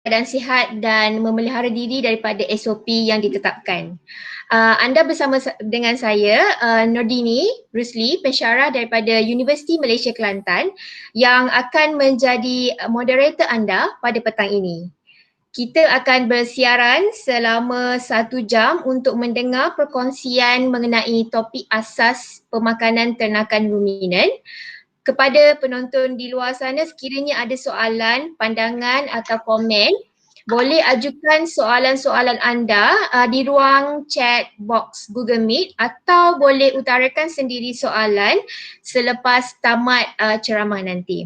keadaan sihat dan memelihara diri daripada SOP yang ditetapkan. Anda bersama dengan saya, Nordini Rusli, pensyarah daripada Universiti Malaysia Kelantan yang akan menjadi moderator anda pada petang ini. Kita akan bersiaran selama 1 jam untuk mendengar perkongsian mengenai topik asas pemakanan ternakan ruminan. Kepada penonton di luar sana, sekiranya ada soalan, pandangan atau komen, boleh ajukan soalan-soalan anda di ruang chat box Google Meet atau boleh utarakan sendiri soalan selepas tamat ceramah nanti.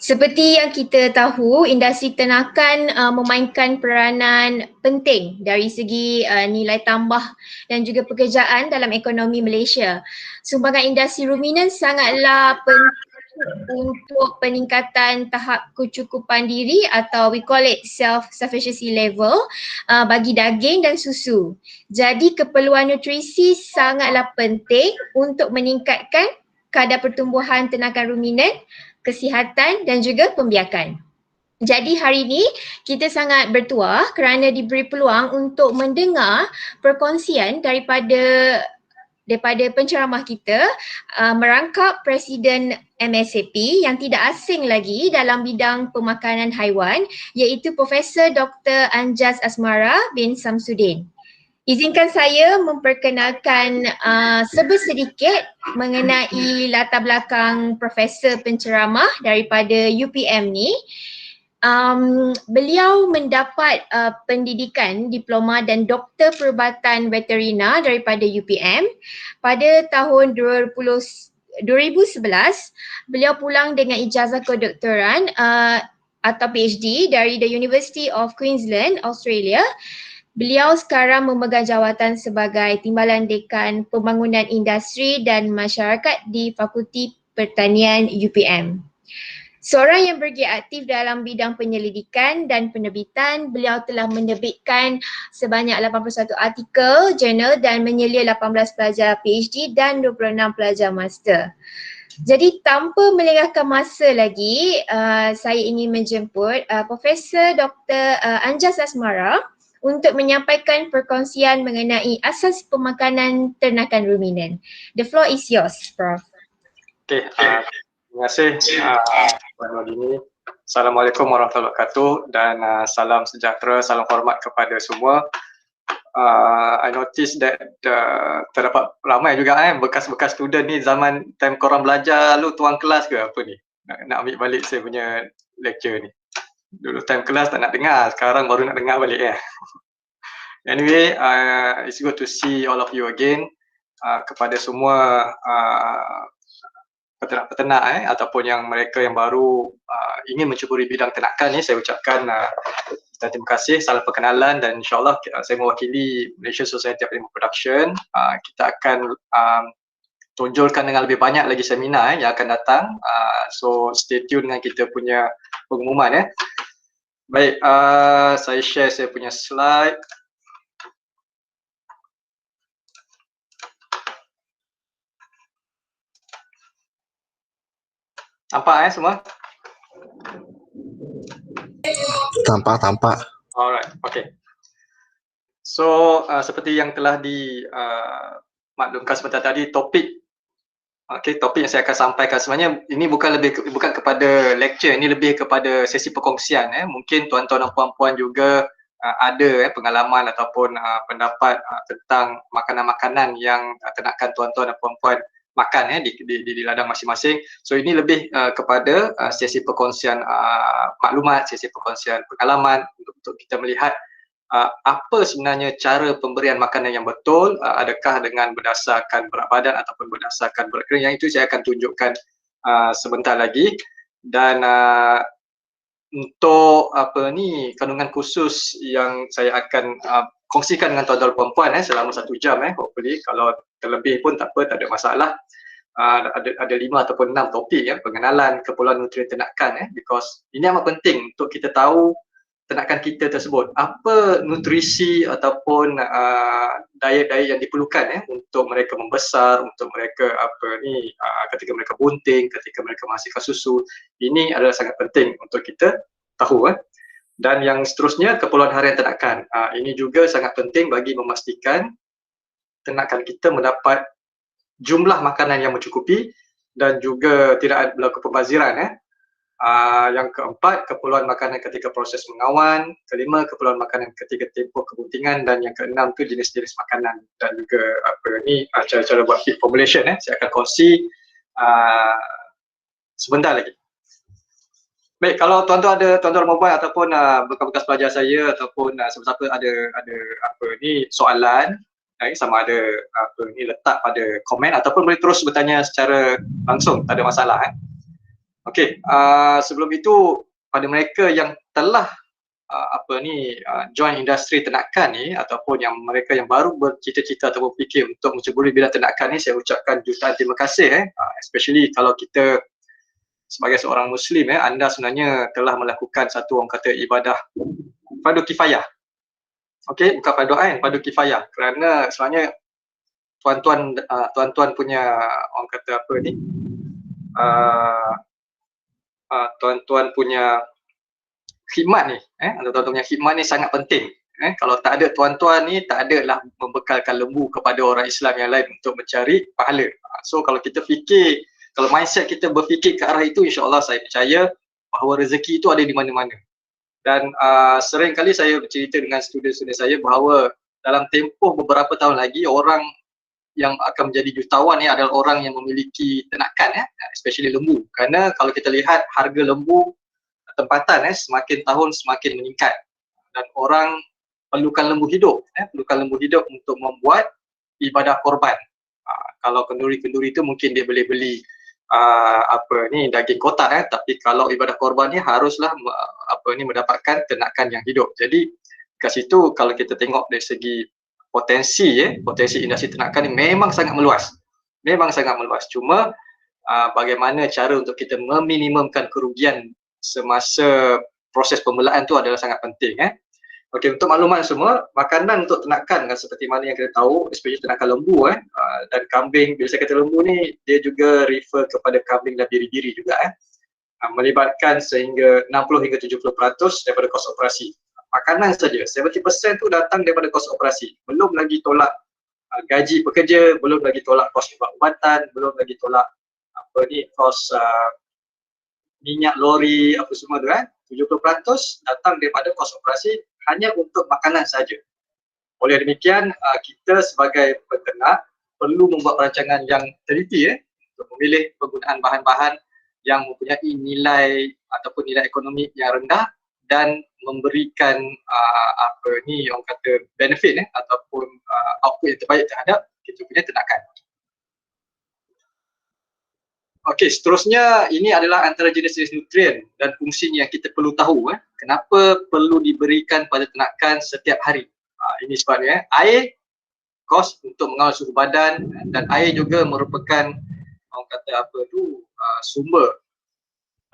Seperti yang kita tahu, industri ternakan memainkan peranan penting dari segi nilai tambah dan juga pekerjaan dalam ekonomi Malaysia. Sumbangan industri ruminan sangatlah penting untuk peningkatan tahap kecukupan diri atau we call it self-sufficiency level bagi daging dan susu. Jadi keperluan nutrisi sangatlah penting untuk meningkatkan kadar pertumbuhan ternakan ruminan, kesihatan dan juga pembiakan. Jadi hari ini kita sangat bertuah kerana diberi peluang untuk mendengar perkongsian daripada penceramah kita, merangkap Presiden MSAP yang tidak asing lagi dalam bidang pemakanan haiwan, iaitu Profesor Dr. Anjas Asmara bin Samsudin. Izinkan saya memperkenalkan sedikit mengenai latar belakang Profesor penceramah daripada UPM ni. Beliau mendapat pendidikan diploma dan doktor perubatan veterina daripada UPM. Pada tahun 2011, beliau pulang dengan ijazah kedoktoran atau PhD dari the University of Queensland, Australia. Beliau sekarang memegang jawatan sebagai Timbalan Dekan Pembangunan Industri dan Masyarakat di Fakulti Pertanian UPM. Seorang yang bergiat aktif dalam bidang penyelidikan dan penerbitan, beliau telah menerbitkan sebanyak 81 artikel, jurnal dan menyelia 18 pelajar PhD dan 26 pelajar master. Jadi tanpa melengahkan masa lagi, saya ingin menjemput Profesor Dr. Anjas Asmara untuk menyampaikan perkongsian mengenai asas pemakanan ternakan ruminan. The floor is yours, Prof. Okay, terima kasih Puan Nordini. Assalamualaikum warahmatullahi wabarakatuh dan salam sejahtera, salam hormat kepada semua. I notice that terdapat ramai juga bekas-bekas student ni zaman time korang belajar lu tuang kelas ke apa ni? Nak ambil balik saya punya lecture ni. Dulu time kelas tak nak dengar, sekarang baru nak dengar balik ya. Anyway, it's good to see all of you again. Kepada semua peternak-peternak ataupun yang mereka yang baru ingin mencuburi bidang ternakan ni, saya ucapkan terima kasih, salam perkenalan dan insyaAllah saya mewakili Malaysia Society of Animal Production. Kita akan tonjolkan dengan lebih banyak lagi seminar yang akan datang. So stay tune dengan kita punya pengumuman . Baik, saya share saya punya slide. Nampak semua? Tampak. Alright, okay. So seperti yang telah dimaklumkan sebentar tadi, topik yang saya akan sampaikan sebenarnya ini bukan kepada lecture, ini lebih kepada sesi perkongsian. Mungkin tuan-tuan dan puan-puan juga ada pengalaman ataupun pendapat tentang makanan-makanan yang ternakan tuan-tuan dan puan-puan makan di ladang masing-masing. So ini lebih kepada sesi perkongsian maklumat, sesi perkongsian pengalaman untuk kita melihat apa sebenarnya cara pemberian makanan yang betul, adakah dengan berdasarkan berat badan ataupun berdasarkan berat kering. Yang itu saya akan tunjukkan sebentar lagi. Dan untuk kandungan khusus yang saya akan kongsikan dengan tuan-tuan perempuan selama 1 jam, hopefully kalau terlebih pun tak apa, tak ada masalah. Ada 5 ataupun 6 topik pengenalan keperluan nutrien ternakan, because ini amat penting untuk kita tahu ternakan kita tersebut apa nutrisi ataupun diet-diet yang diperlukan untuk mereka membesar, untuk mereka ketika mereka bunting, ketika mereka menghasilkan susu. Ini adalah sangat penting untuk kita tahu. Dan yang seterusnya, keperluan harian ternakan. Ini juga sangat penting bagi memastikan ternakan kita mendapat jumlah makanan yang mencukupi dan juga tidak berlaku pembaziran. Yang keempat, keperluan makanan ketika proses mengawan. Kelima, keperluan makanan ketika tempoh kebuntingan. Dan yang keenam tu jenis-jenis makanan dan juga cara-cara buat feed formulation. Saya akan kongsi sebentar lagi. Baik, kalau tuan-tuan ada tuan-tuan mobile ataupun bekas-bekas pelajar saya ataupun siapa-siapa ada soalan, sama ada letak pada komen ataupun boleh terus bertanya secara langsung, tak ada masalah. Okey, sebelum itu pada mereka yang telah join industri ternakan ni ataupun yang mereka yang baru bercita-cita atau berfikir untuk menceburi bidang ternakan ni, saya ucapkan jutaan terima kasih especially kalau kita sebagai seorang Muslim anda sebenarnya telah melakukan satu orang kata ibadah fardu kifayah. Okey, bukan fardu ain, fardu kifayah. Kerana sebenarnya tuan-tuan punya orang kata tuan-tuan punya khidmat ni, tuan-tuan punya khidmat ni sangat penting. Kalau tak ada tuan-tuan ni, tak adalah membekalkan lembu kepada orang Islam yang lain untuk mencari pahala. So kalau kita fikir, kalau mindset kita berfikir ke arah itu, insya-Allah saya percaya bahawa rezeki itu ada di mana-mana. Dan sering kali saya bercerita dengan student-student saya bahawa dalam tempoh beberapa tahun lagi, orang yang akan menjadi jutawan ni adalah orang yang memiliki ternakan, especially lembu. Kerana kalau kita lihat harga lembu tempatan semakin tahun semakin meningkat dan orang perlukan lembu hidup, perlukan lembu hidup untuk membuat ibadah korban. Kalau kenduri-kenduri itu mungkin dia boleh beli daging kotak, tapi kalau ibadah korban ni haruslah mendapatkan ternakan yang hidup. Jadi kat situ kalau kita tengok dari segi potensi industri ternakan ni memang sangat meluas. Memang sangat meluas. Cuma bagaimana cara untuk kita meminimumkan kerugian semasa proses pembelaan tu adalah sangat penting. Okey, untuk makluman semua, makanan untuk ternakan seperti mana yang kita tahu, especially ternakan lembu dan kambing. Bila saya kata lembu ni, dia juga refer kepada kambing dan biri-biri juga melibatkan sehingga 60 hingga 70% daripada kos operasi. Makanan saja, 70% tu datang daripada kos operasi. Belum lagi tolak gaji pekerja, belum lagi tolak kos ubat-ubatan, belum lagi tolak kos minyak lori, apa semua tu 70% datang daripada kos operasi hanya untuk makanan saja. Oleh demikian, kita sebagai peternak perlu membuat perancangan yang teliti untuk memilih penggunaan bahan-bahan yang mempunyai nilai ataupun nilai ekonomi yang rendah dan memberikan orang kata benefit ataupun output yang terbaik terhadap kita punya ternakan. Okey, seterusnya ini adalah antara jenis-jenis nutrien dan fungsinya yang kita perlu tahu. Kenapa perlu diberikan pada ternakan setiap hari? Ini sebabnya air, kos untuk mengawal suhu badan, dan air juga merupakan orang kata sumber.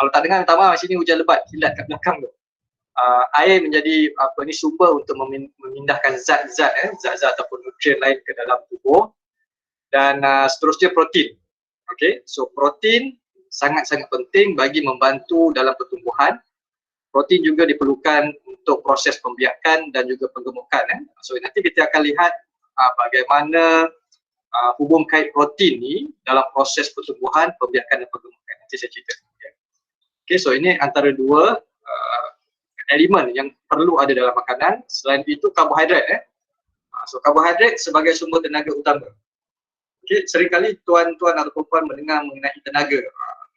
Kalau tak dengar minta maaf, sini hujan lebat, kilat kat belakang tu. Air menjadi sumber untuk memindahkan zat-zat ataupun nutrien lain ke dalam tubuh. Dan seterusnya protein. Okey, so protein sangat-sangat penting bagi membantu dalam pertumbuhan. Protein juga diperlukan untuk proses pembiakan dan juga penggemukan. So nanti kita akan lihat bagaimana hubung kait protein ni dalam proses pertumbuhan, pembiakan dan penggemukan. Nanti saya cerita. Okey, so ini antara dua elemen yang perlu ada dalam makanan. Selain itu karbohidrat. So karbohidrat sebagai sumber tenaga utama. Okay, seringkali tuan-tuan atau perempuan mendengar mengenai tenaga.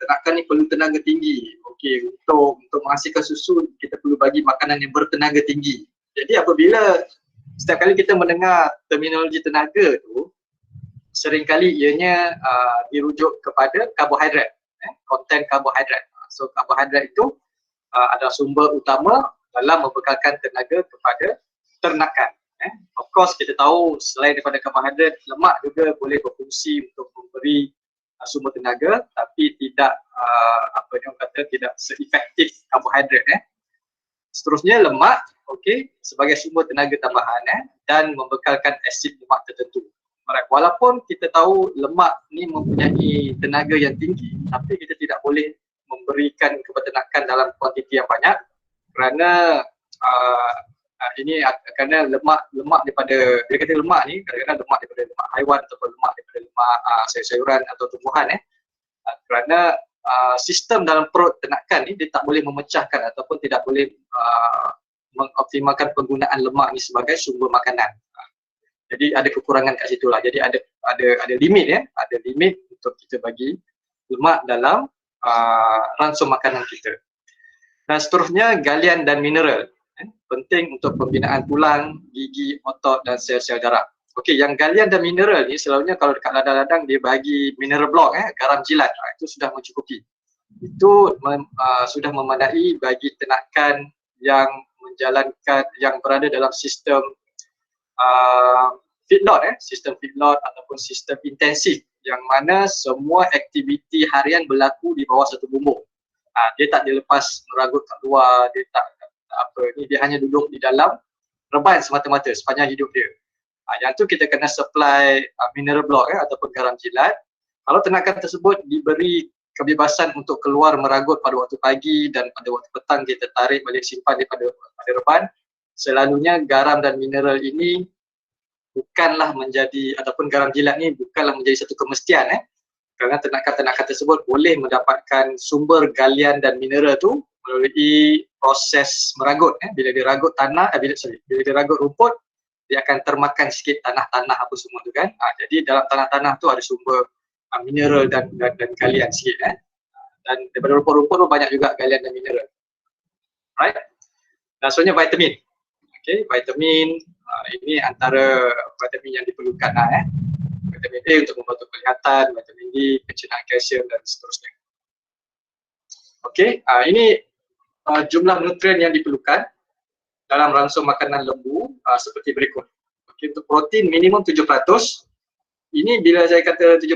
Ternakan ni perlu tenaga tinggi. Okey, untuk menghasilkan susu kita perlu bagi makanan yang bertenaga tinggi. Jadi apabila setiap kali kita mendengar terminologi tenaga tu, seringkali ianya dirujuk kepada karbohidrat, konten karbohidrat. So karbohidrat itu adalah sumber utama dalam membekalkan tenaga kepada ternakan. Of course kita tahu selain daripada karbohidrat, lemak juga boleh berfungsi untuk memberi sumber tenaga, tapi tidak tidak seefektif karbohidrat. Seterusnya lemak, okey, sebagai sumber tenaga tambahan dan membekalkan asid lemak tertentu. Alright, walaupun kita tahu lemak ni mempunyai tenaga yang tinggi, tapi kita tidak boleh memberikan kepada ternakan dalam kuantiti yang banyak kerana ini kerana lemak daripada, dia kata lemak ni kadang-kadang lemak daripada lemak haiwan ataupun lemak daripada lemak sayur-sayuran atau tumbuhan kerana sistem dalam perut ternakan ni dia tak boleh memecahkan ataupun tidak boleh mengoptimalkan penggunaan lemak ni sebagai sumber makanan. Jadi ada kekurangan kat situ lah. Jadi ada limit ada limit untuk kita bagi lemak dalam ransum makanan kita. Dan seterusnya galian dan mineral. Penting untuk pembinaan tulang, gigi, otot dan sel-sel darah. Okey, yang galian dan mineral ni selalunya kalau dekat ladang-ladang dia bagi mineral block garam jilat, itu sudah mencukupi. Itu sudah memadai bagi ternakan yang menjalankan, yang berada dalam sistem feedlot, sistem feedlot ataupun sistem intensif yang mana semua aktiviti harian berlaku di bawah satu bumbung. Dia tak dilepas meragut kat luar, dia tak dia hanya duduk di dalam reban semata-mata sepanjang hidup dia. Yang tu kita kena supply mineral block ataupun garam jilat. Kalau ternakan tersebut diberi kebebasan untuk keluar meragut pada waktu pagi dan pada waktu petang kita tarik balik simpan pada reban, selalunya garam dan mineral ini bukanlah menjadi, ataupun garam jilat ni bukanlah menjadi satu kemestian kerana ternakan-ternakan tersebut boleh mendapatkan sumber galian dan mineral tu melalui proses meragut. Bila dia ragut tanah, bila dia ragut rumput, dia akan termakan sikit tanah-tanah apa semua tu kan. Jadi dalam tanah-tanah tu ada sumber mineral dan galian sikit dan daripada rumput-rumput tu banyak juga galian dan mineral. Right? Dan selanjutnya vitamin. Okey, vitamin ini antara vitamin yang diperlukan Vitamin A untuk membantu penglihatan, vitamin D, pencernaan kalsium dan seterusnya. Okey, ini jumlah nutrien yang diperlukan dalam ransum makanan lembu seperti berikut. Okey, untuk protein minimum 7%. Ini bila saya kata 7%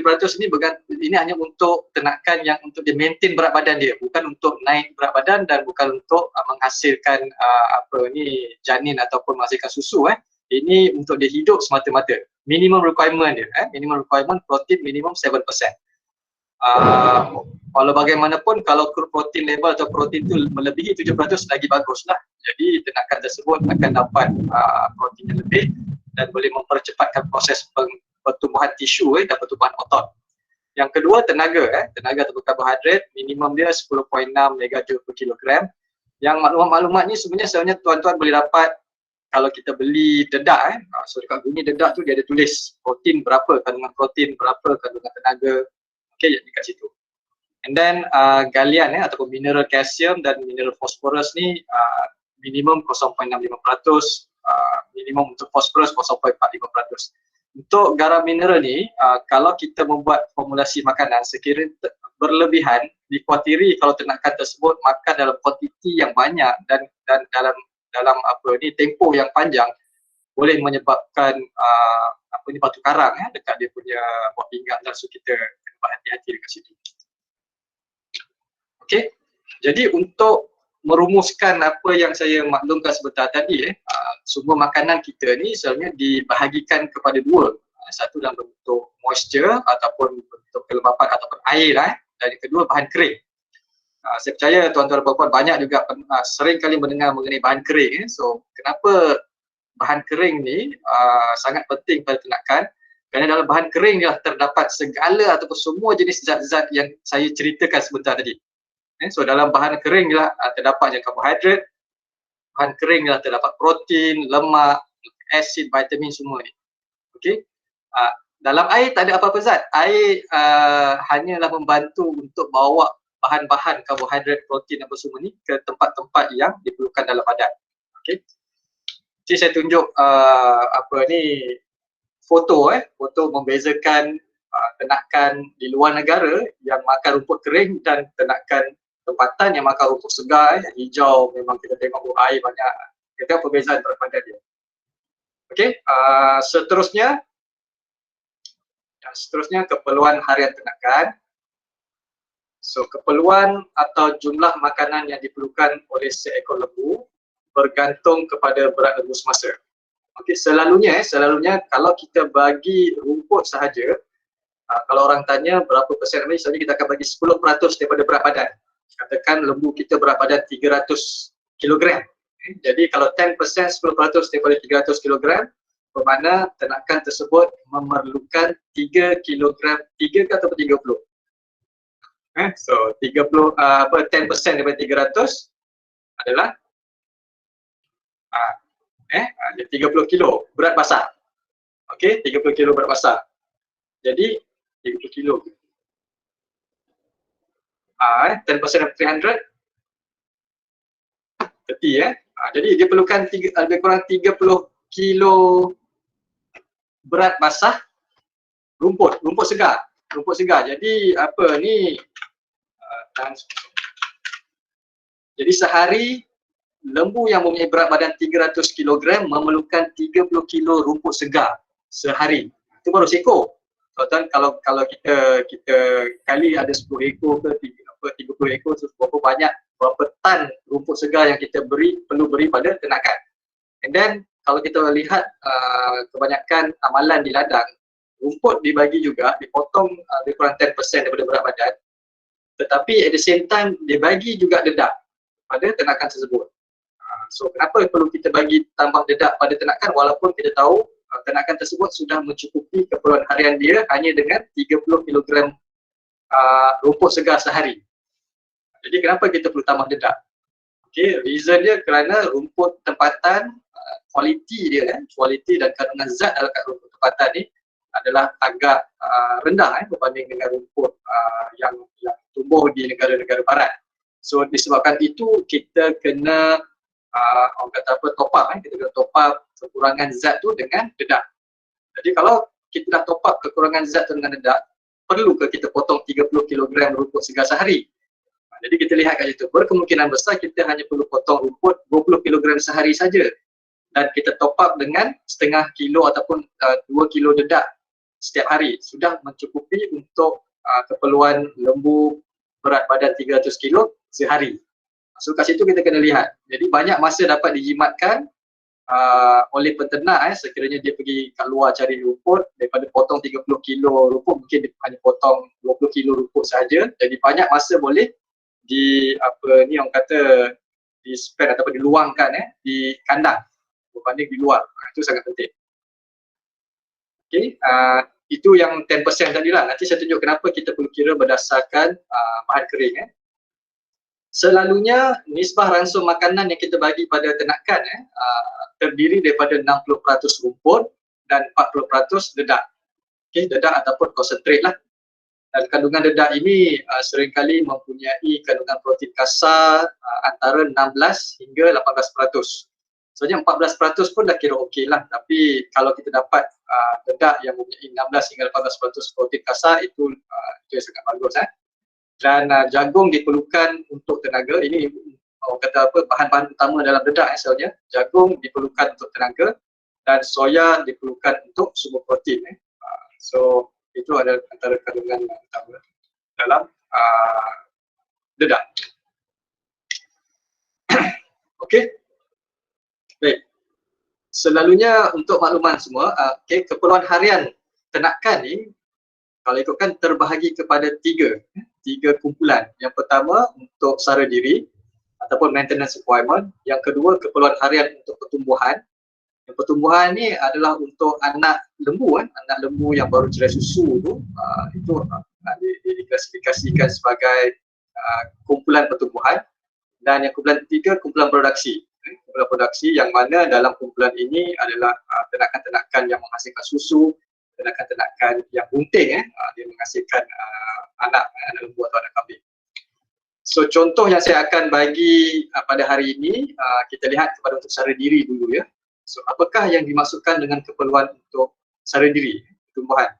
ini hanya untuk ternakan yang untuk dia maintain berat badan dia, bukan untuk naik berat badan dan bukan untuk menghasilkan janin ataupun menghasilkan susu. Ini untuk dia hidup semata-mata. Minimum requirement dia, minimum requirement protein minimum 7%. Walau bagaimanapun kalau protein level atau protein tu melebihi 7% lagi baguslah. Jadi ternakan tersebut akan dapat protein yang lebih dan boleh mempercepatkan proses pertumbuhan tisu dan pertumbuhan otot. Yang kedua tenaga, tenaga atau karbohidrat minimum dia 10.6 megajoule per kilogram. Yang maklumat-maklumat ni sebenarnya tuan-tuan boleh dapat kalau kita beli dedak. So dekat bunyi dedak tu dia ada tulis protein berapa, kandungan protein berapa, kandungan tenaga. Okey, dekat situ. And then galian ataupun mineral kalsium dan mineral fosforus ni minimum 0.65%, minimum untuk fosforus 0.45%. Untuk garam mineral ni kalau kita membuat formulasi makanan sekiranya berlebihan, dikhawatiri kalau ternakan tersebut makan dalam kuantiti yang banyak dan dalam tempoh yang panjang boleh menyebabkan batu karang dekat dia punya buah pinggang dan so kita kena berhati-hati dekat situ. Okey. Jadi untuk merumuskan apa yang saya maklumkan sebentar tadi, sumber makanan kita ni sebenarnya dibahagikan kepada dua. Satu dalam bentuk moisture ataupun bentuk kelembapan ataupun air dan yang kedua bahan kering. Saya percaya tuan-tuan dan puan-puan banyak juga sering kali mendengar mengenai bahan kering. So kenapa bahan kering ni sangat penting pada ternakan? Kerana dalam bahan kering ni terdapat segala ataupun semua jenis zat-zat yang saya ceritakan sebentar tadi. So dalam bahan kering ni terdapat yang karbohidrat, bahan kering ni terdapat protein, lemak, asid, vitamin semua ni. Okey. Dalam air tak ada apa-apa zat. Air hanyalah membantu untuk bawa bahan-bahan karbohidrat, protein apa semua ni ke tempat-tempat yang diperlukan dalam badan. Okey. Jadi saya tunjuk foto membezakan ternakan di luar negara yang makan rumput kering dan ternakan tempatan yang makan rumput segar yang hijau. Memang kita tengok air banyak. Kita tengok perbezaan daripada dia. Okey, seterusnya keperluan harian ternakan. So keperluan atau jumlah makanan yang diperlukan oleh seekor lembu bergantung kepada berat lembu semasa. Okey, selalunya kalau kita bagi rumput sahaja, kalau orang tanya berapa persen ni, selalunya kita akan bagi 10% daripada berat badan. Katakan lembu kita berat badan 300 kilogram. Jadi kalau 10% 10% daripada 300 kg, bermakna ternakan tersebut memerlukan 3 kg, 3 ke atau 30. So 10% daripada 300 adalah 30 kilo berat basah. Okey, 30 kilo berat basah. Jadi 30 kilo. 10% of 300 30 jadi dia perlukan lebih kurang 30 kilo berat basah rumput segar. Jadi apa ni jadi sehari lembu yang mempunyai berat badan 300 kg memerlukan 30 kilo rumput segar sehari. Itu baru seekor. Tuan-tuan, kalau kita kali ada 10 ekor ke 30 ekor, berapa banyak, berapa tan rumput segar yang kita perlu beri pada ternakan. And then kalau kita lihat kebanyakan amalan di ladang, rumput dibagi juga, dipotong lebih kurang 10% daripada berat badan, tetapi at the same time dia bagi juga dedak pada ternakan tersebut. So kenapa perlu kita bagi tambah dedak pada ternakan walaupun kita tahu ternakan tersebut sudah mencukupi keperluan harian dia hanya dengan 30 kg rumput segar sehari. Jadi kenapa kita perlu tambah dedak? Okay, reason dia kerana rumput tempatan, kualiti dia kualiti dan kandungan zat dalam rumput tempatan ni adalah agak rendah berbanding dengan rumput yang tumbuh di negara-negara barat. So disebabkan itu kita kena orang kata apa, top up kita kena top up kekurangan zat tu dengan dedak. Jadi kalau kita dah top up kekurangan zat tu dengan dedak, perlu ke kita potong 30 kg rumput segar sehari? Jadi kita lihat kat situ, berkemungkinan besar kita hanya perlu potong rumput 20 kg sehari saja dan kita top up dengan setengah kilo ataupun 2 kilo dedak setiap hari, sudah mencukupi untuk keperluan lembu berat badan 300 kilo sehari. So kat situ kita kena lihat. Jadi banyak masa dapat dijimatkan oleh penternak sekiranya dia pergi kat luar cari rumput, daripada potong 30 kilo rumput mungkin dia hanya potong 20 kilo rumput saja. Jadi banyak masa boleh orang kata di spend ataupun diluangkan di kandang berbanding di luar. Itu sangat penting. Okey, itu yang 10% tadi lah. Nanti saya tunjuk kenapa kita perlu kira berdasarkan bahan kering. Selalunya nisbah ransum makanan yang kita bagi pada ternakan terdiri daripada 60% rumput dan 40% dedak. Okey, dedak ataupun konsentrate lah. Dan kandungan dedak ini seringkali mempunyai kandungan protein kasar antara 16 hingga 18%. Sebenarnya 14% pun dah kira okey lah, tapi kalau kita dapat dedak yang mempunyai 16 hingga 18% protein kasar itu yang sangat bagus. Dan jagung diperlukan untuk tenaga. Ini orang kata apa, bahan-bahan utama dalam dedak sebenarnya. Jagung diperlukan untuk tenaga dan soya diperlukan untuk sumber protein. So itu adalah antara kandungan utama dalam dedak. Okey. Baik. Selalunya untuk makluman semua, keperluan harian ternakan ni kalau ikutkan terbahagi kepada tiga kumpulan. Yang pertama untuk sara diri ataupun maintenance requirement. Yang kedua keperluan harian untuk pertumbuhan. Yang pertumbuhan ni adalah untuk anak lembu yang baru cerai susu tu, itu diklasifikasikan sebagai kumpulan pertumbuhan. Dan yang kumpulan ketiga kumpulan produksi. Kumpulan produksi yang mana dalam kumpulan ini adalah ternakan-ternakan yang menghasilkan susu, ternakan-ternakan yang bunting dia menghasilkan anak lembu atau anak kambing. So contoh yang saya akan bagi pada hari ini, kita lihat kepada untuk sara diri dulu ya. So apakah yang dimaksudkan dengan keperluan untuk sara diri, pertumbuhan,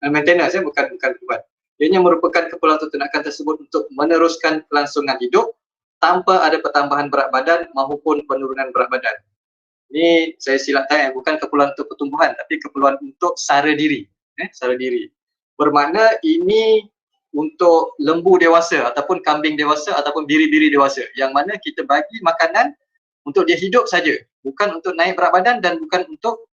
maintenance bukan pertumbuhan. Ianya merupakan keperluan untuk ternakan tersebut untuk meneruskan kelangsungan hidup tanpa ada pertambahan berat badan maupun penurunan berat badan. Ini saya silap tanya, bukan keperluan untuk pertumbuhan tapi keperluan untuk sara diri. Sara diri. Bermakna ini untuk lembu dewasa ataupun kambing dewasa ataupun biri-biri dewasa yang mana kita bagi makanan untuk dia hidup saja, bukan untuk naik berat badan dan bukan untuk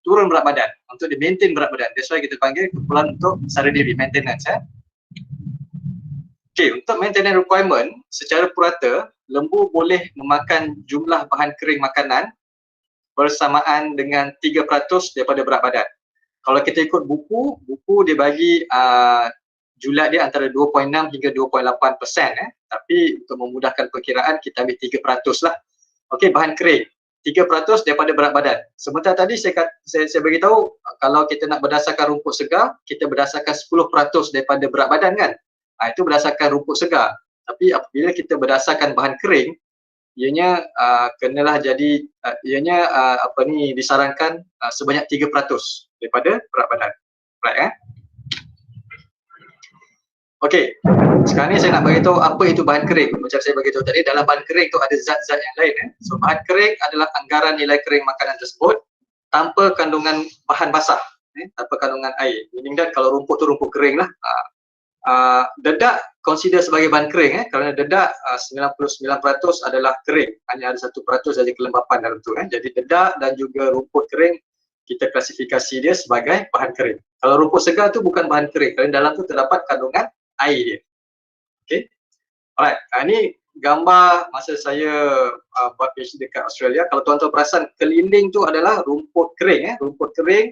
turun berat badan, untuk dia maintain berat badan. That's why kita panggil keperluan untuk sara diri, maintenance. Okey, untuk maintenance requirement secara purata, lembu boleh memakan jumlah bahan kering makanan bersamaan dengan 3% daripada berat badan. Kalau kita ikut buku dia bagi julat dia antara 2.6 hingga 2.8%. Tapi untuk memudahkan perkiraan kita ambil 3% lah. Okey, bahan kering 3% daripada berat badan. Sementara tadi saya beritahu kalau kita nak berdasarkan rumput segar, kita berdasarkan 10% daripada berat badan kan. Itu berdasarkan rumput segar. Tapi apabila kita berdasarkan bahan kering, ianya kenalah jadi ianya disarankan sebanyak 3% daripada berat badan. Right Okey, sekarang ni saya nak beritahu apa itu bahan kering. Macam saya beritahu tadi, dalam bahan kering tu ada zat-zat yang lain. So bahan kering adalah anggaran nilai kering makanan tersebut tanpa kandungan bahan basah, tanpa kandungan air. Meaning that kalau rumput tu rumput kering lah. Dedak consider sebagai bahan kering kerana dedak 99% adalah kering. Hanya ada 1% saja kelembapan dalam tu. Jadi dedak dan juga rumput kering kita klasifikasi dia sebagai bahan kering. Kalau rumput segar tu bukan bahan kering kerana dalam tu terdapat kandungan air dia. Okey. Alright, ini gambar masa saya buat PhD dekat Australia. Kalau tuan-tuan perasan, keliling tu adalah rumput kering. Rumput kering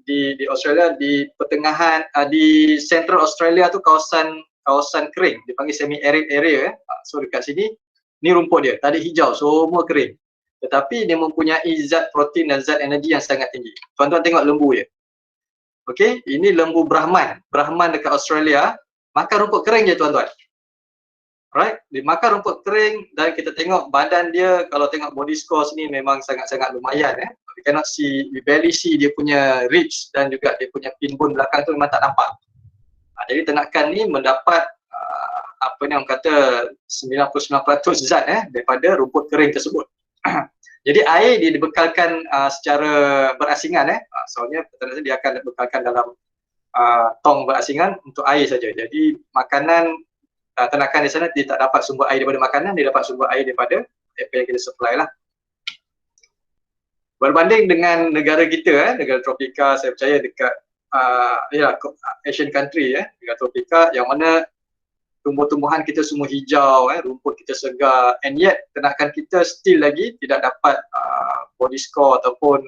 di Australia, di pertengahan, di Central Australia tu kawasan kering, dipanggil semi arid area. So dekat sini ni rumput dia, tak ada hijau, semua kering. Tetapi dia mempunyai zat protein dan zat energi yang sangat tinggi. Tuan-tuan tengok lembu dia. Okey, ini lembu Brahman. Brahman dekat Australia makan rumput kering je tuan-tuan. Alright, dia makan rumput kering dan kita tengok badan dia, kalau tengok body score sini memang sangat-sangat lumayan. We cannot see, we barely see dia punya ribs dan juga dia punya pin bone belakang tu memang tak nampak. Jadi ternakan ni mendapat apa ni orang kata 99% zat daripada rumput kering tersebut. Jadi air dia dibekalkan secara berasingan. Soalnya peternak dia akan dibekalkan dalam tong berasingan untuk air saja. Jadi makanan ternakan di sana dia tak dapat sumber air daripada makanan, dia dapat sumber air daripada apa yang kita supply lah. Berbanding dengan negara kita, negara tropika, saya percaya dekat Asian country, negara tropika yang mana tumbuh-tumbuhan kita semua hijau, rumput kita segar, and yet ternakan kita still lagi tidak dapat body score ataupun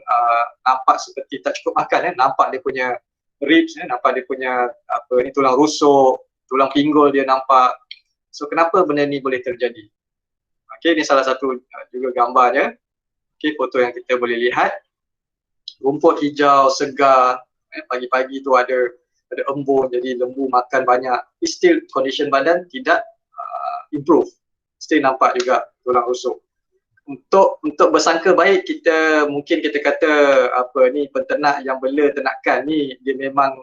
nampak seperti tak cukup makan. Nampak dia punya ribs, nampak dia punya tulang rusuk, tulang pinggul dia nampak. So kenapa benda ni boleh terjadi? Okey, ni salah satu juga gambarnya. Okey, foto yang kita boleh lihat. Rumput hijau, segar, pagi-pagi tu ada embun, jadi lembu makan banyak. Still condition badan tidak improve. Still nampak juga tulang rusuk. Untuk bersangka baik, mungkin kita kata penternak yang bela ternakan ni dia memang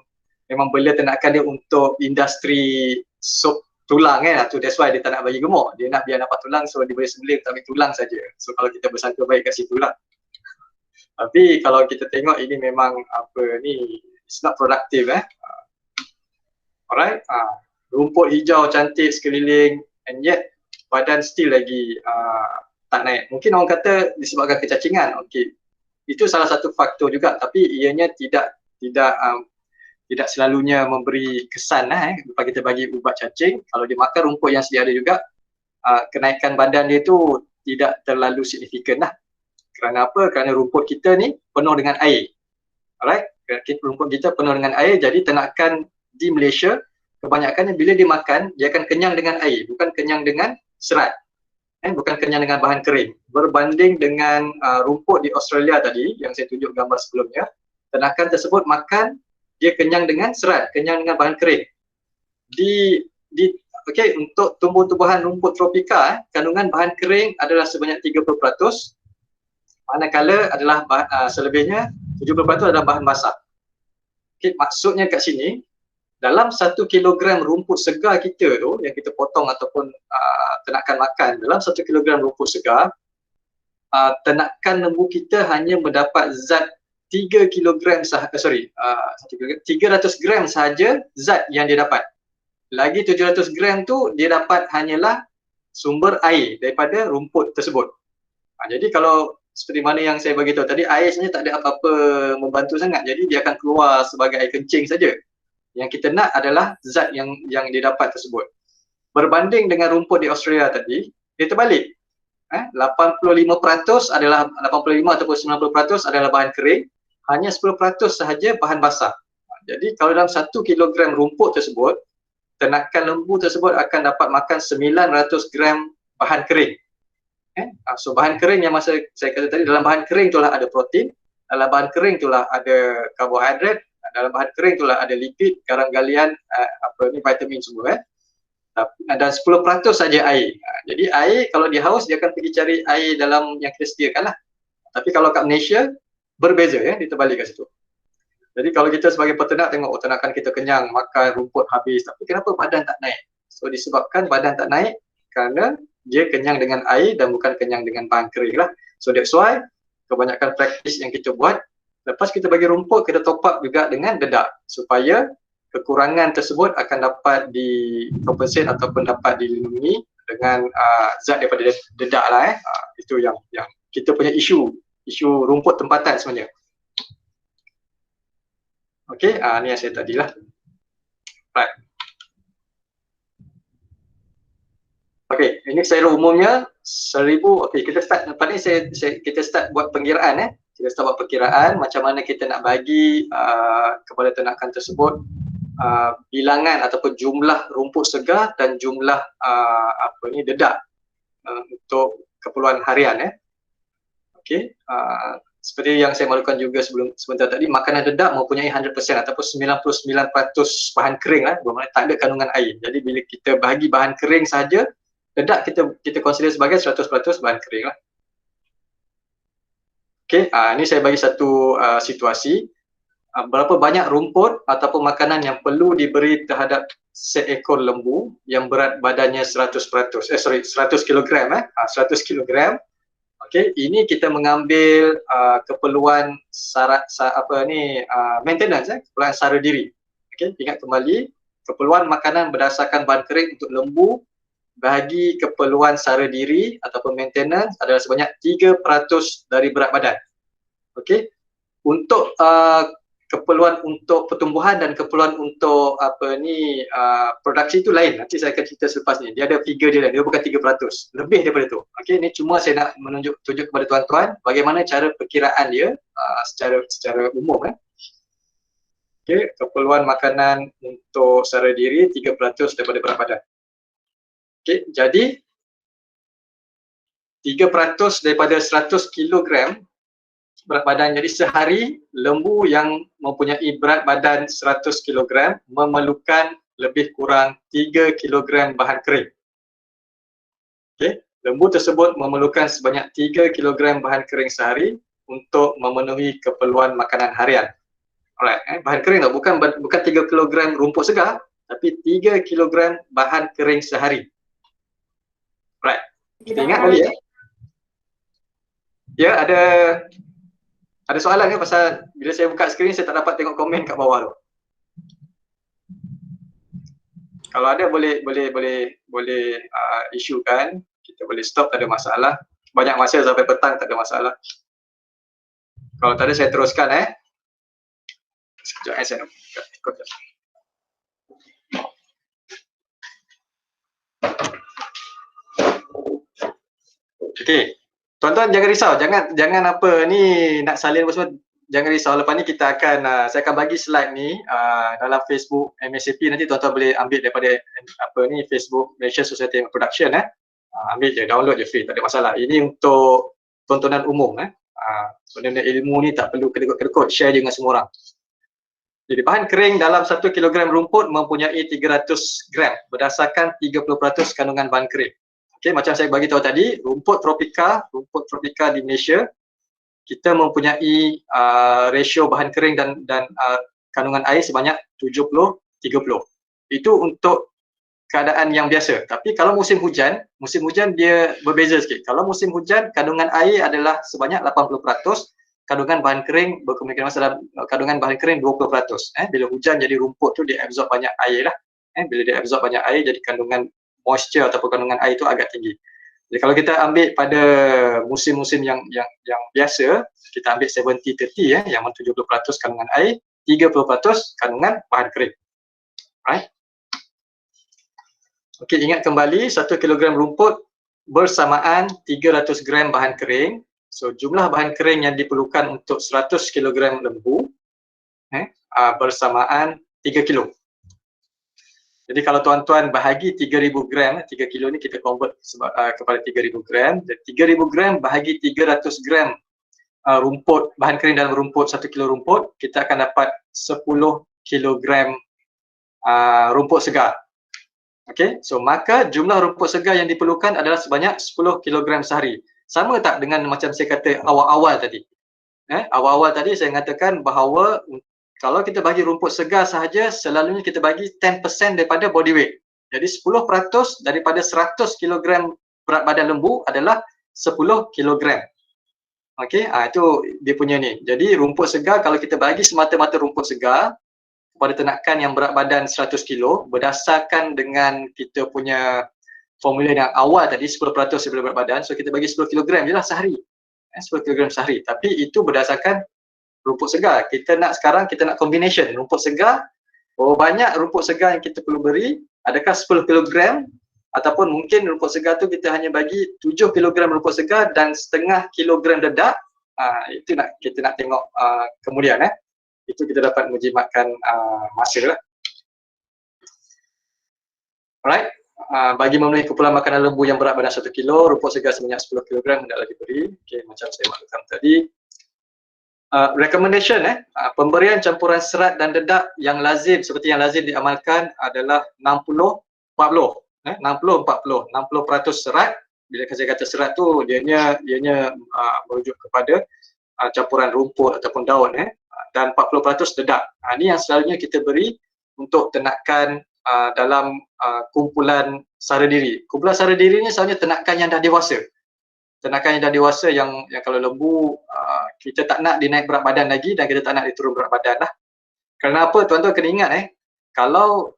bela ternakan dia untuk industri sop tulang so that's why dia tak nak bagi gemuk. Dia nak biar dapat tulang, so dia boleh sembelih tak ambil tulang saja. So kalau kita bersangka baik kat situ lah. Tapi kalau kita tengok ini memang it's not productive. Alright, rumput hijau cantik sekeliling, and yet badan still lagi tak naik. Mungkin orang kata disebabkan kecacingan. Okey, itu salah satu faktor juga, tapi ianya tidak selalunya memberi kesan kalau kita bagi ubat cacing. Kalau dia makan rumput yang sedia ada juga, kenaikan badan dia tu tidak terlalu signifikan lah. Kerana apa? Kerana rumput kita ni penuh dengan air. Alright, rumput kita penuh dengan air, jadi ternakan di Malaysia kebanyakannya bila dia makan, dia akan kenyang dengan air, bukan kenyang dengan serat, bukan kenyang dengan bahan kering. Berbanding dengan rumput di Australia tadi yang saya tunjuk gambar sebelumnya, ternakan tersebut makan, dia kenyang dengan serat, kenyang dengan bahan kering. Okey, untuk tumbuh-tumbuhan rumput tropika, kandungan bahan kering adalah sebanyak 30%, manakala adalah selebihnya 70% adalah bahan basah. Okay, maksudnya kat sini, dalam 1 kilogram rumput segar kita tu yang kita potong ataupun ternakan makan, dalam 1 kilogram rumput segar, ternakan lembu kita hanya mendapat zat 300 gram sahaja zat yang dia dapat. Lagi 700 gram tu dia dapat hanyalah sumber air daripada rumput tersebut. Jadi kalau seperti mana yang saya beritahu tadi, air sebenarnya tak ada apa-apa membantu sangat. Jadi dia akan keluar sebagai air kencing saja. Yang kita nak adalah zat yang didapat tersebut. Berbanding dengan rumput di Australia tadi, dia terbalik. 85% adalah 85 ataupun 90% adalah bahan kering, hanya 10% sahaja bahan basah. Jadi kalau dalam 1 kilogram rumput tersebut, ternakan lembu tersebut akan dapat makan 900 gram bahan kering. So bahan kering yang masa saya kata tadi, dalam bahan kering itulah ada protein, dalam bahan kering itulah ada karbohidrat, dalam bahan kering itulah ada lipid, garam galian, vitamin semua. Dan 10% saja air. Jadi air kalau dia haus, dia akan pergi cari air dalam yang kita sediakan lah. Tapi kalau kat Malaysia berbeza, dia terbalik kat situ. Jadi kalau kita sebagai peternak tengok, ternakan kita kenyang, makan rumput habis, tapi kenapa badan tak naik? So disebabkan badan tak naik kerana dia kenyang dengan air dan bukan kenyang dengan bahan kering lah. So that's why kebanyakan praktis yang kita buat, lepas kita bagi rumput, kita top up juga dengan dedak supaya kekurangan tersebut akan dapat dikompensate ataupun dapat dilindungi dengan zat daripada dedak lah. Itu yang kita punya isu rumput tempatan sebenarnya. Okey, ni yang saya tadilah. Right. Okey, ini secara umumnya 1000. Okey, kita start lepas ni kita start buat pengkiraan. Kita start buat perkiraan macam mana kita nak bagi kepada ternakan tersebut bilangan ataupun jumlah rumput segar dan jumlah dedak untuk keperluan harian. Okey, seperti yang saya maklumkan juga sebentar tadi, makanan dedak mempunyai 100% ataupun 99% bahan kering lah, bermakna tak ada kandungan air. Jadi bila kita bagi bahan kering saja, dedak kita consider sebagai 100% bahan kering lah. Okey, ini saya bagi satu situasi. Berapa banyak rumput ataupun makanan yang perlu diberi terhadap seekor lembu yang berat badannya 100 kilogram. 100 kilogram. Okey, ini kita mengambil keperluan maintenance, keperluan sara diri. Okey, ingat kembali, keperluan makanan berdasarkan bahan kering untuk lembu bagi keperluan sara diri ataupun maintenance adalah sebanyak 3% dari berat badan. Okey, untuk keperluan untuk pertumbuhan dan keperluan untuk produksi itu lain. Nanti saya akan cerita selepas ni. Dia ada figure dia lain. Dia bukan 3%. Lebih daripada tu. Okey, ni cuma saya nak tunjuk kepada tuan-tuan bagaimana cara perkiraan dia secara umum. Okey, keperluan makanan untuk sara diri 3% daripada berat badan. Okey, jadi 3% daripada 100 kilogram berat badan. Jadi sehari lembu yang mempunyai berat badan 100 kg memerlukan lebih kurang 3 kg bahan kering. Okey, lembu tersebut memerlukan sebanyak 3 kg bahan kering sehari untuk memenuhi keperluan makanan harian. Alright, bahan kering tu bukan 3 kg rumput segar, tapi 3 kg bahan kering sehari. Alright. Kita ingat lagi ya. Ya, ada soalan ke pasal bila saya buka skrin saya tak dapat tengok komen kat bawah tu. Kalau ada boleh isukan, kita boleh stop, tak ada masalah. Banyak masa sampai petang, tak ada masalah. Kalau tak ada saya teruskan Sekejap saya nak ikut. Okey. Tuan-tuan jangan risau, jangan apa ni nak salin apa semua, jangan risau. Lepas ni kita akan saya akan bagi slide ni dalam Facebook MSAP, nanti tuan-tuan boleh ambil daripada Facebook Malaysia Society of Production ambil je, download je free, tak ada masalah. Ini untuk tontonan umum benda ilmu ni tak perlu kedekut, share je dengan semua orang. Jadi bahan kering dalam 1 kg rumput mempunyai 300 gram berdasarkan 30% kandungan bahan kering. Okey, macam saya bagi tahu tadi, rumput tropika di Malaysia kita mempunyai ratio bahan kering dan kandungan air sebanyak 70-30. Itu untuk keadaan yang biasa. Tapi kalau musim hujan dia berbeza sikit. Kalau musim hujan, kandungan air adalah sebanyak 80%, kandungan bahan kering berkemungkinan dalam kandungan bahan kering 20%. Bila hujan jadi rumput tu dia absorb banyak air lah. Bila dia absorb banyak air, jadi kandungan moisture ataupun kandungan air itu agak tinggi. Jadi kalau kita ambil pada musim-musim yang biasa, kita ambil 70-30 yang 70% kandungan air, 30% kandungan bahan kering. Right? Okey, ingat kembali 1 kilogram rumput bersamaan 300 gram bahan kering. So jumlah bahan kering yang diperlukan untuk 100 kilogram lembu bersamaan 3 kilo. Jadi kalau tuan-tuan bahagi 3000 gram, 3 kilo ni kita convert kepada 3000 gram. Jadi 3000 gram bahagi 300 gram rumput, bahan kering dalam rumput, 1 kilo rumput, kita akan dapat 10 kilogram rumput segar. Okey, so maka jumlah rumput segar yang diperlukan adalah sebanyak 10 kilogram sehari. Sama tak dengan macam saya kata awal-awal tadi? Awal-awal tadi saya mengatakan bahawa kalau kita bagi rumput segar sahaja, selalunya kita bagi 10% daripada body weight. Jadi 10% daripada 100 kg berat badan lembu adalah 10 kg. Okey, itu dia punya ni. Jadi rumput segar, kalau kita bagi semata-mata rumput segar kepada ternakan yang berat badan 100 kg, berdasarkan dengan kita punya formula yang awal tadi, 10% daripada berat badan, so kita bagi 10 kg je lah sehari. 10 kg sehari. Tapi itu berdasarkan rumput segar. Sekarang kita nak combination rumput segar. Berapa banyak rumput segar yang kita perlu beri? Adakah 10 kg ataupun mungkin rumput segar tu kita hanya bagi 7 kg rumput segar dan setengah kilogram dedak. Itu kita nak tengok kemudian itu kita dapat menjimatkan masa lah. Alright. Bagi memenuhi kumpulan makanan lembu yang berat badan 1 kilo, rumput segar sebanyak 10 kg hendaklah diberi. Okey, macam saya maklumkan tadi. Recommendation pemberian campuran serat dan dedak yang lazim, seperti yang lazim diamalkan adalah 60-40. 60% serat. Bila saya kata serat tu dianya merujuk kepada campuran rumput ataupun daun dan 40% dedak. Ini yang selalunya kita beri untuk ternakan dalam kumpulan sara diri. Kumpulan sara diri ni selalunya ternakan yang dah dewasa. Ternakan yang dah dewasa yang kalau lembu kita tak nak dia naik berat badan lagi dan kita tak nak dia turun berat badan lah. Kenapa tuan-tuan kena ingat kalau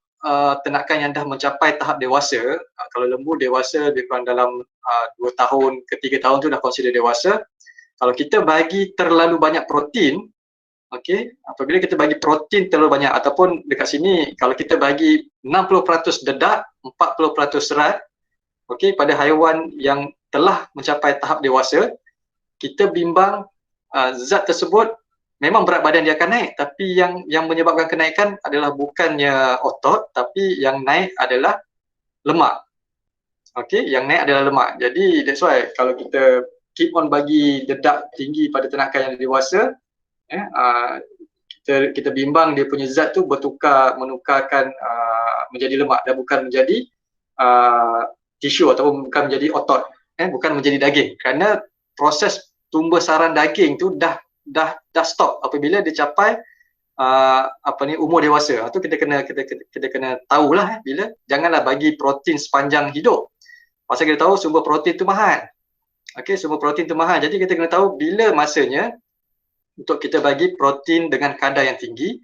ternakan yang dah mencapai tahap dewasa, kalau lembu dewasa lebih kurang dalam 2 tahun ke 3 tahun tu dah consider dewasa. Kalau kita bagi terlalu banyak protein, okey, apabila kita bagi protein terlalu banyak ataupun dekat sini kalau kita bagi 60% dedak, 40% serat, okey, pada haiwan yang telah mencapai tahap dewasa, kita bimbang zat tersebut memang berat badan dia akan naik, tapi yang menyebabkan kenaikan adalah bukannya otot, tapi yang naik adalah lemak. Okey, yang naik adalah lemak. Jadi that's why kalau kita keep on bagi dedak tinggi pada ternakan yang dewasa, kita bimbang dia punya zat tu menukarkan menjadi lemak dan bukan menjadi tisu ataupun bukan menjadi otot, bukan menjadi daging, kerana proses tumbuh sarang daging tu dah stop apabila dia capai umur dewasa. Itu kita kena tahulah bila janganlah bagi protein sepanjang hidup. Pasal kita tahu sumber protein tu mahal. Okey, sumber protein tu mahal. Jadi kita kena tahu bila masanya untuk kita bagi protein dengan kadar yang tinggi,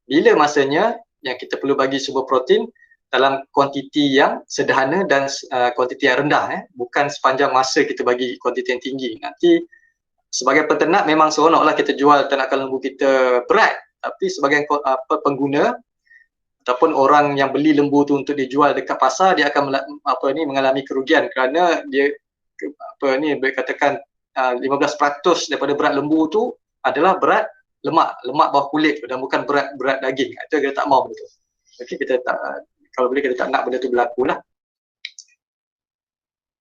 bila masanya yang kita perlu bagi sumber protein dalam kuantiti yang sederhana dan kuantiti yang rendah, bukan sepanjang masa kita bagi kuantiti yang tinggi. Nanti sebagai peternak memang seronoklah kita jual ternakan lembu kita berat, tapi sebagai pengguna ataupun orang yang beli lembu tu untuk dijual dekat pasar, dia akan mengalami kerugian kerana dia boleh katakan 15% daripada berat lembu tu adalah berat lemak bawah kulit dan bukan berat daging. Itu kita tak mau betul. Okey, kita tak, kalau boleh kita tak nak benda tu berlaku lah.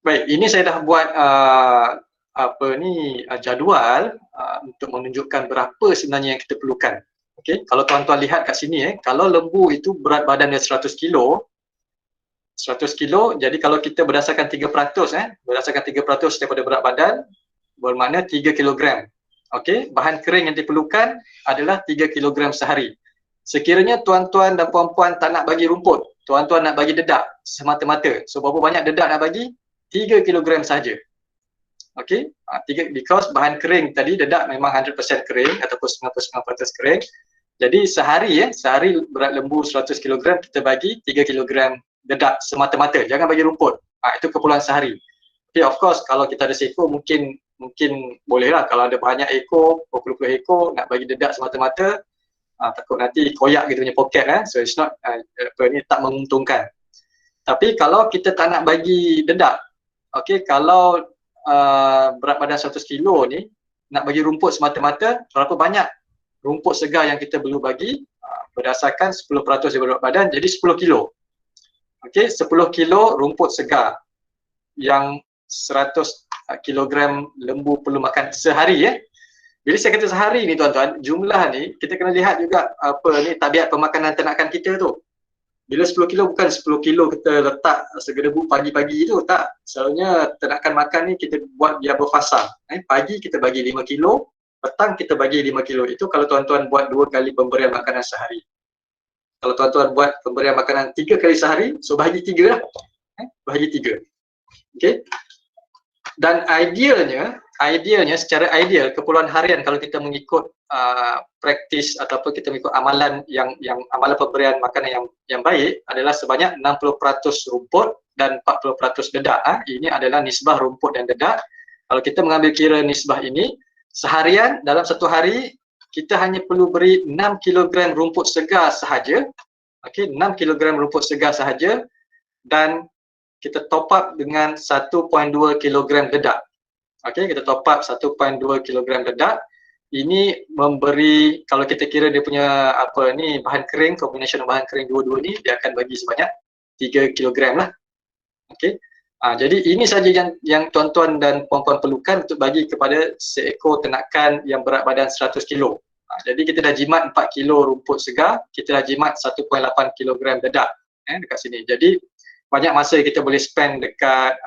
Baik, ini saya dah buat jadual untuk menunjukkan berapa sebenarnya yang kita perlukan. Okey, kalau tuan-tuan lihat kat sini kalau lembu itu berat badan dia 100 kilo, jadi kalau kita berdasarkan 3%, berdasarkan 3% daripada berat badan, bermakna 3 kilogram. Okey, bahan kering yang diperlukan adalah 3 kilogram sehari. Sekiranya tuan-tuan dan puan-puan tak nak bagi rumput, tuan-tuan nak bagi dedak semata-mata. So berapa banyak dedak nak bagi? 3 kilogram saja. Okey, because bahan kering tadi dedak memang 100% kering ataupun 99% kering. Jadi sehari berat lembu 100 kg kita bagi 3 kg dedak semata-mata. Jangan bagi rumput. Itu keperluan sehari. Tapi of course kalau kita ada seekor mungkin bolehlah, kalau ada banyak ekor, berpuluh-puluh ekor nak bagi dedak semata-mata, takut nanti koyak gitu punya poket so it's not tak menguntungkan. Tapi kalau kita tak nak bagi dedak, okey, kalau berat badan 100 kilo ni nak bagi rumput semata-mata, berapa banyak rumput segar yang kita perlu bagi berdasarkan 10% dari berat badan, jadi 10 kilo. Okey, 10 kilo rumput segar yang 100 kilogram lembu perlu makan sehari Bila saya kata sehari ni tuan-tuan, jumlah ni kita kena lihat juga tabiat pemakanan ternakan kita tu. Bila 10 kilo bukan 10 kilo kita letak segedebuk pagi-pagi tu, tak. Selalunya ternakan makan ni kita buat biar berfasa. Pagi kita bagi 5 kilo, petang kita bagi 5 kilo. Itu kalau tuan-tuan buat 2 kali pemberian makanan sehari. Kalau tuan-tuan buat pemberian makanan 3 kali sehari, so bahagi 3 lah. Bahagi 3. Okey. Dan idealnya secara ideal keperluan harian kalau kita mengikut praktis ataupun kita mengikut amalan yang amalan pemberian makanan yang baik adalah sebanyak 60% rumput dan 40% dedak. Ini adalah nisbah rumput dan dedak. Kalau kita mengambil kira nisbah ini, seharian dalam satu hari kita hanya perlu beri 6 kg rumput segar sahaja. Okey, 6 kg rumput segar sahaja dan kita top up dengan 1.2 kg dedak. Okey, kita top up 1.2 kg dedak. Ini memberi, kalau kita kira dia punya bahan kering, combination bahan kering dua-dua ni, dia akan bagi sebanyak 3 kg lah. Okey. Jadi ini saja yang tuan-tuan dan puan-puan perlukan untuk bagi kepada seekor ternakan yang berat badan 100 kilo. Jadi kita dah jimat 4 kilo rumput segar, kita dah jimat 1.8 kg dedak dekat sini. Jadi banyak masa kita boleh spend dekat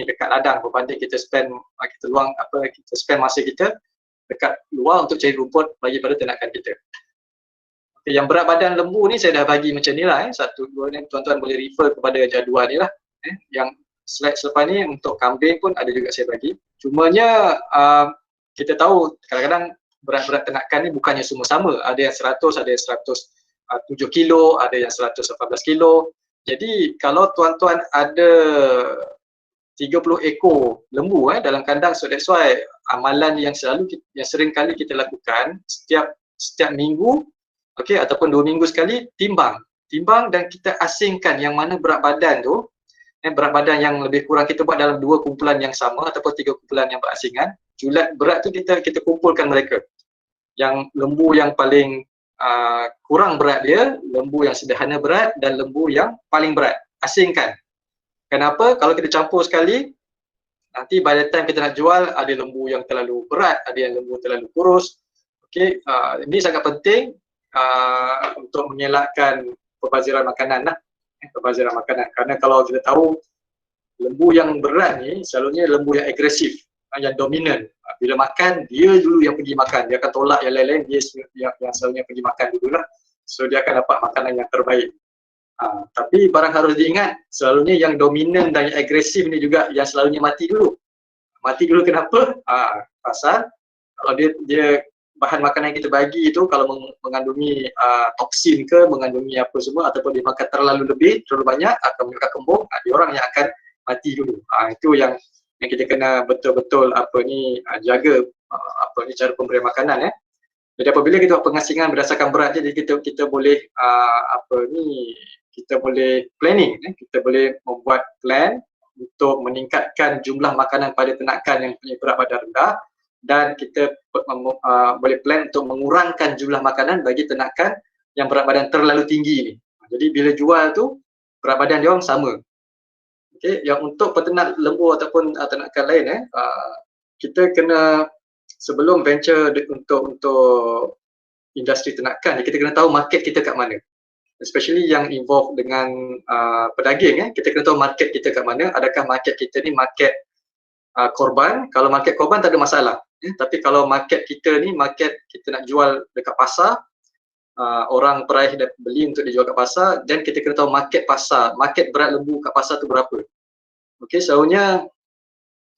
dekat ladang berbanding kita spend masa kita dekat luar untuk cari rumput bagi pada ternakan kita. Okay, yang berat badan lembu ni saya dah bagi macam ni lah 1, 2 ni tuan-tuan boleh refer kepada jadual ni lah. Yang slide selepas ni untuk kambing pun ada juga saya bagi. Cumanya kita tahu kadang-kadang berat-berat ternakan ni bukannya semua sama. Ada yang 100, ada yang 107 kilo, ada yang 118 kilo. Jadi kalau tuan-tuan ada 30 ekor lembu dalam kandang, so that's why amalan yang sering kali kita lakukan setiap minggu, okey, ataupun 2 minggu sekali timbang dan kita asingkan yang mana berat badan tu, berat badan yang lebih kurang kita buat dalam 2 kumpulan yang sama ataupun 3 kumpulan yang berasingan. Julat berat tu kita kumpulkan mereka. Yang lembu yang paling kurang berat dia, lembu yang sederhana berat dan lembu yang paling berat, asingkan. Kenapa? Kalau kita campur sekali, nanti by the time kita nak jual, ada lembu yang terlalu berat, ada yang lembu terlalu kurus. Okey, ini sangat penting untuk mengelakkan perbaziran makanan lah. Perbaziran makanan, kerana kalau kita tahu lembu yang berat ni selalunya lembu yang agresif, yang dominan. Bila makan, dia dulu yang pergi makan, dia akan tolak yang lain-lain, dia yang selalunya pergi makan dululah. So dia akan dapat makanan yang terbaik. Tapi barang harus diingat, selalunya yang dominan dan yang agresif ni juga yang selalunya mati dulu. Mati dulu kenapa? Pasal kalau dia bahan makanan yang kita bagi itu kalau mengandungi toksin ke, mengandungi apa semua, ataupun dia makan terlalu lebih, terlalu banyak, akan menyebabkan kembung, dia orang yang akan mati dulu. Itu yang kita kena betul-betul jaga cara pemberian makanan. Jadi apabila kita buat pengasingan berdasarkan berat, jadi kita boleh kita boleh planning, kita boleh membuat plan untuk meningkatkan jumlah makanan pada ternakan yang punya berat badan rendah, dan kita boleh plan untuk mengurangkan jumlah makanan bagi ternakan yang berat badan terlalu tinggi ni. Jadi bila jual tu berat badan dia orang sama. Okey, yang untuk peternak lembu ataupun ternakan lain kita kena sebelum venture untuk industri ternakan, kita kena tahu market kita kat mana. Especially yang involve dengan pedaging, kita kena tahu market kita kat mana. Adakah market kita ni market korban? Kalau market korban tak ada masalah. Tapi kalau market kita ni market kita nak jual dekat pasar, orang peraih dan beli untuk dijual kat pasar, dan kita kena tahu market pasar, market berat lembu kat pasar tu berapa. Okey, selalunya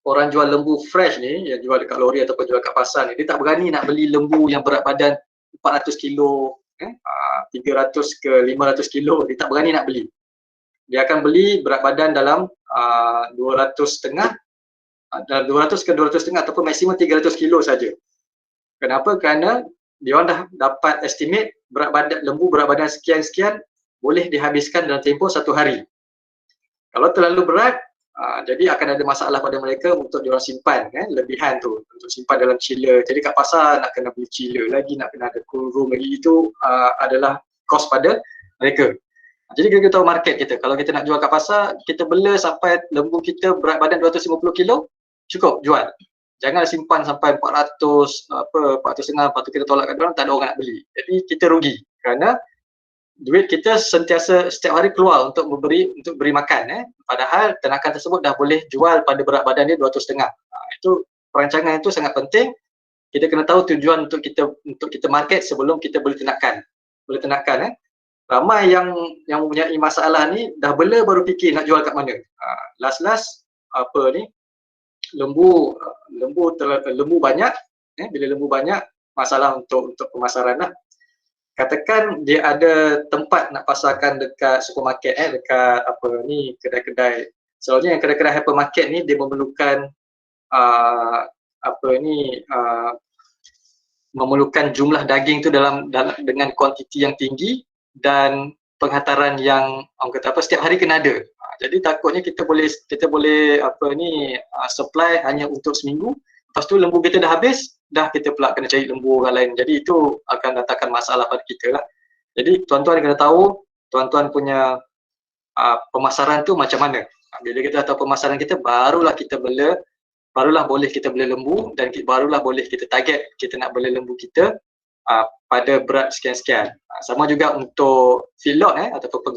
orang jual lembu fresh ni, yang jual dekat lori ataupun jual kat pasar ni, dia tak berani nak beli lembu yang berat badan 400 kilo, 300 ke 500 kilo, dia tak berani nak beli. Dia akan beli berat badan dalam 200 ke 200 setengah ataupun maksimum 300 kilo saja. Kenapa? Kerana dia orang dah dapat estimate berat badan lembu berat badan sekian-sekian boleh dihabiskan dalam tempoh 1 hari. Kalau terlalu berat, jadi akan ada masalah pada mereka untuk diorang simpan lebihan tu untuk simpan dalam chiller. Jadi kat pasar nak kena beli chiller lagi, nak kena ada cool room lagi, itu adalah kos pada mereka. Jadi kita tahu market kita. Kalau kita nak jual kat pasar, kita bela sampai lembu kita berat badan 250 kilo, cukup jual. Jangan simpan sampai 400, 400.5, lepas tu kita tolak kat orang, tak ada orang nak beli. Jadi kita rugi kerana duit kita sentiasa setiap hari keluar untuk beri makan. Padahal ternakan tersebut dah boleh jual pada berat badan dia 200.5. Itu perancangan itu sangat penting. Kita kena tahu tujuan untuk kita market sebelum kita beli ternakan. Ramai yang mempunyai masalah ni dah bela baru fikir nak jual kat mana. Last lembu banyak, bila lembu banyak masalah untuk pemasaran lah. Katakan dia ada tempat nak pasarkan dekat supermarket, dekat kedai-kedai. Selalunya yang kedai-kedai hypermarket ni dia memerlukan memerlukan jumlah daging tu dengan kuantiti yang tinggi dan penghantaran yang orang kata setiap hari kena ada. Jadi takutnya kita boleh supply hanya untuk seminggu, lepas tu lembu kita dah habis, dah kita pula kena cari lembu orang lain. Jadi itu akan datangkan masalah pada kita lah. Jadi tuan-tuan kena tahu tuan-tuan punya pemasaran tu macam mana. Bila kita tahu pemasaran kita, barulah boleh kita bela lembu, dan barulah boleh kita target kita nak bela lembu kita pada berat sekian-sekian. Sama juga untuk feedlot ataupun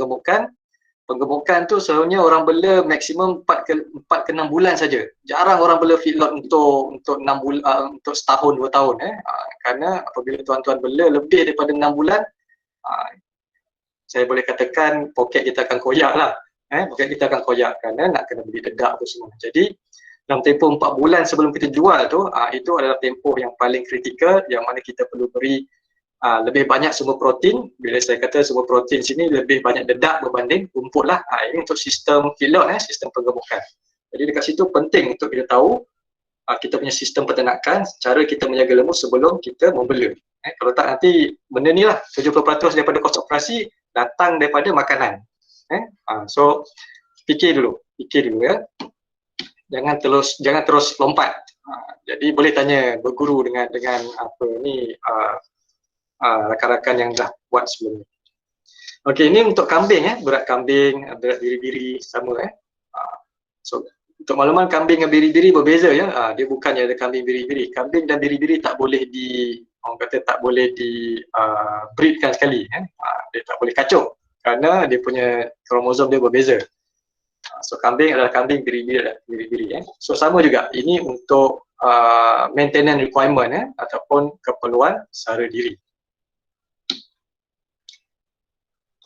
penggemukan tu selalunya orang bela maksimum 4 ke 6 bulan saja. Jarang orang bela feedlot untuk 6 bulan, untuk setahun 2 tahun kerana apabila tuan-tuan bela lebih daripada 6 bulan, saya boleh katakan poket kita akan koyak lah. Poket kita akan koyak kerana nak kena beli dedak tu semua. Jadi dalam tempoh 4 bulan sebelum kita jual tu, itu adalah tempoh yang paling kritikal, yang mana kita perlu beri lebih banyak sumber protein. Bila saya kata sumber protein sini lebih banyak dedak berbanding rumput lah. Ini untuk sistem feedlot, sistem penggemukan. Jadi dekat situ penting untuk kita tahu kita punya sistem peternakan, cara kita menjaga lembu sebelum kita membela. Kalau tak nanti benda ni lah 70% daripada kos operasi datang daripada makanan. So fikir dulu ya. Jangan terus lompat. Jadi boleh tanya berguru dengan rakan-rakan yang dah buat sebelum ni. Okey, ini untuk kambing berat kambing, berat biri-biri sama So untuk makluman, kambing dengan biri-biri berbeza ya. Dia bukannya ada kambing biri-biri. Kambing dan biri-biri tak boleh breedkan sekali dia tak boleh kacau kerana dia punya kromosom dia berbeza. So kambing adalah kambing, biri-biri adalah biri-biri. So sama juga, ini untuk maintenance requirement ataupun keperluan sara diri.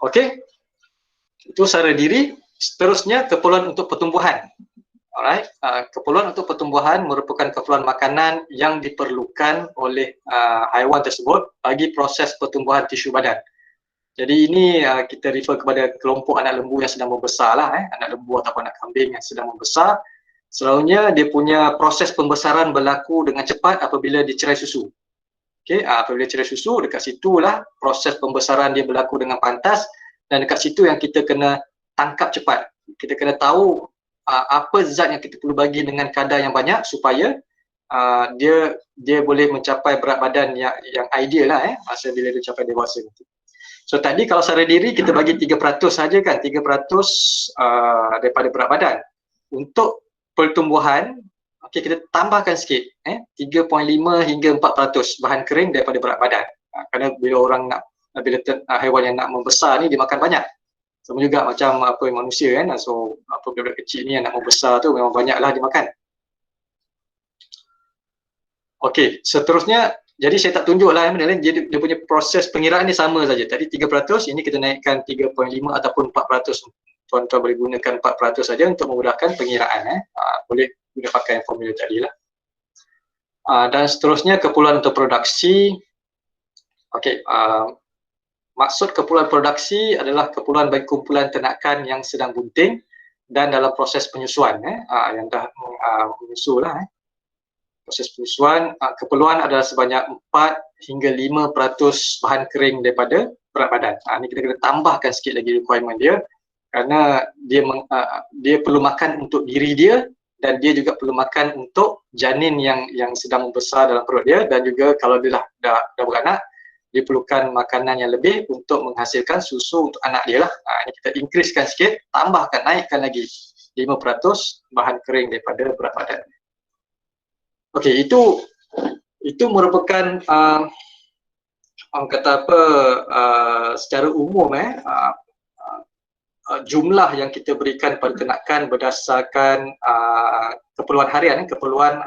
Okey, itu sara diri. Seterusnya keperluan untuk pertumbuhan. Alright, keperluan untuk pertumbuhan merupakan keperluan makanan yang diperlukan oleh haiwan tersebut bagi proses pertumbuhan tisu badan. Jadi ini kita refer kepada kelompok anak lembu yang sedang membesar lah, anak lembu ataupun anak kambing yang sedang membesar. Selalunya dia punya proses pembesaran berlaku dengan cepat apabila dicerai susu. Okey, apabila cerai susu, dekat situlah proses pembesaran dia berlaku dengan pantas, dan dekat situ yang kita kena tangkap cepat. Kita kena tahu apa zat yang kita perlu bagi dengan kadar yang banyak supaya dia boleh mencapai berat badan yang ideal lah masa bila dia capai dewasa nanti. So tadi kalau sara diri kita bagi 3% saja kan, 3% daripada berat badan. Untuk pertumbuhan, okey, kita tambahkan sikit 3.5 hingga 4% bahan kering daripada berat badan. Kerana bila haiwan yang nak membesar ni dia makan banyak. Sama juga macam manusia kan. So budak kecil ni yang nak membesar tu memang banyaklah dia makan. Okey, seterusnya, jadi saya tak tunjuklah dia punya proses pengiraan ni sama saja. Tadi 3%, ini kita naikkan 3.5 ataupun 4%. Tuan-tuan boleh gunakan 4% saja untuk memudahkan pengiraan. Boleh guna pakai formula tadi lah. Dan seterusnya keperluan untuk produksi. Okey, maksud keperluan produksi adalah keperluan bagi kumpulan ternakan yang sedang bunting dan dalam proses penyusuan yang dah menyusu lah. Proses penyusuan, keperluan adalah sebanyak 4 hingga 5% bahan kering daripada berat badan. Ini kita kena tambahkan sikit lagi requirement dia, kerana dia perlu makan untuk diri dia dan dia juga perlu makan untuk janin yang sedang membesar dalam perut dia, dan juga kalau dia dah beranak, dia perlukan makanan yang lebih untuk menghasilkan susu untuk anak dia lah. Ini kita increasekan sikit, tambahkan, naikkan lagi 5% bahan kering daripada berat badan. Okey, itu merupakan orang kata apa, secara umum jumlah yang kita berikan pada ternakan berdasarkan keperluan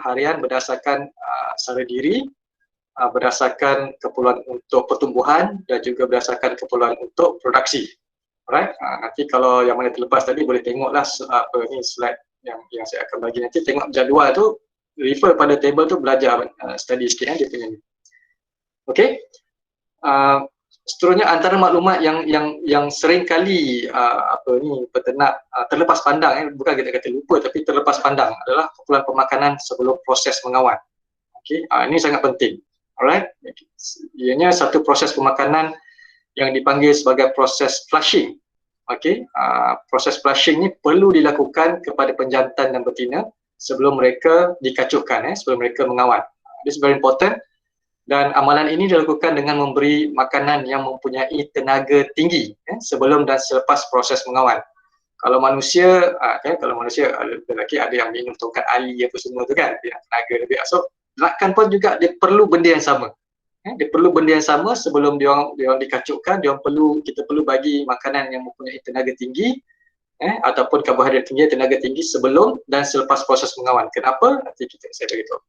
harian berdasarkan sara diri, berdasarkan keperluan untuk pertumbuhan dan juga berdasarkan keperluan untuk produksi. Alright, nanti kalau yang mana terlepas tadi boleh tengoklah slide yang saya akan bagi nanti, tengok jadual tu, refer pada table tu, belajar study sikit dia punya ni. Okey. Seterusnya antara maklumat yang sering kali peternak terlepas pandang, bukan kita kata lupa tapi terlepas pandang, adalah keperluan pemakanan sebelum proses mengawan. Okey, ini sangat penting. Alright, ianya satu proses pemakanan yang dipanggil sebagai proses flushing. Okey, proses flushing ni perlu dilakukan kepada penjantan dan betina sebelum mereka dikacukkan, sebelum mereka mengawan. This is very important. Dan amalan ini dilakukan dengan memberi makanan yang mempunyai tenaga tinggi sebelum dan selepas proses mengawan. Kalau manusia, kalau manusia lelaki ada yang minum tongkat ali apa semua tu kan, dia tenaga lebih. So ternakan pun juga dia perlu benda yang sama. Dia perlu benda yang sama sebelum dia orang dikacukkan. Kita perlu bagi makanan yang mempunyai tenaga tinggi ataupun karbohidrat tinggi, tenaga tinggi sebelum dan selepas proses mengawan. Kenapa? Nanti saya beritahu.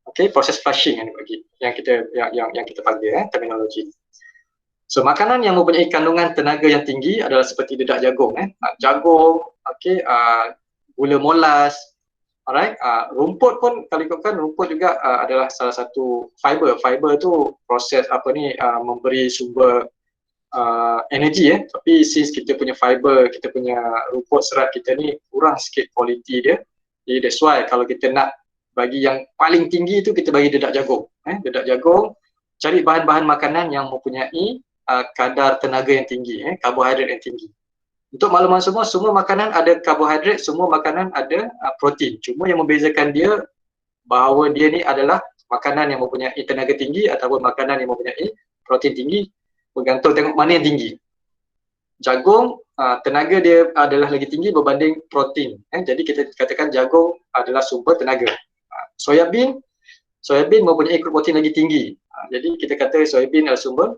Okey, proses flushing yang kita panggil terminologi. So makanan yang mempunyai kandungan tenaga yang tinggi adalah seperti dedak jagung, jagung, okey, gula molas, alright, rumput pun kalau ikutkan rumput juga adalah salah satu fiber. Fiber tu proses memberi sumber energi tapi since kita punya fiber, kita punya rumput serat kita ni kurang sikit kualiti dia. Jadi that's why kalau kita nak bagi yang paling tinggi itu kita bagi dedak jagung. Dedak jagung, cari bahan-bahan makanan yang mempunyai kadar tenaga yang tinggi, karbohidrat yang tinggi. Untuk makluman semua makanan ada karbohidrat, semua makanan ada protein. Cuma yang membezakan dia bahawa dia ni adalah makanan yang mempunyai tenaga tinggi ataupun makanan yang mempunyai protein tinggi, bergantung tengok mana yang tinggi. Jagung tenaga dia adalah lagi tinggi berbanding protein. Jadi kita katakan jagung adalah sumber tenaga. Soybean mempunyai protein lagi tinggi. Jadi kita kata soybean adalah sumber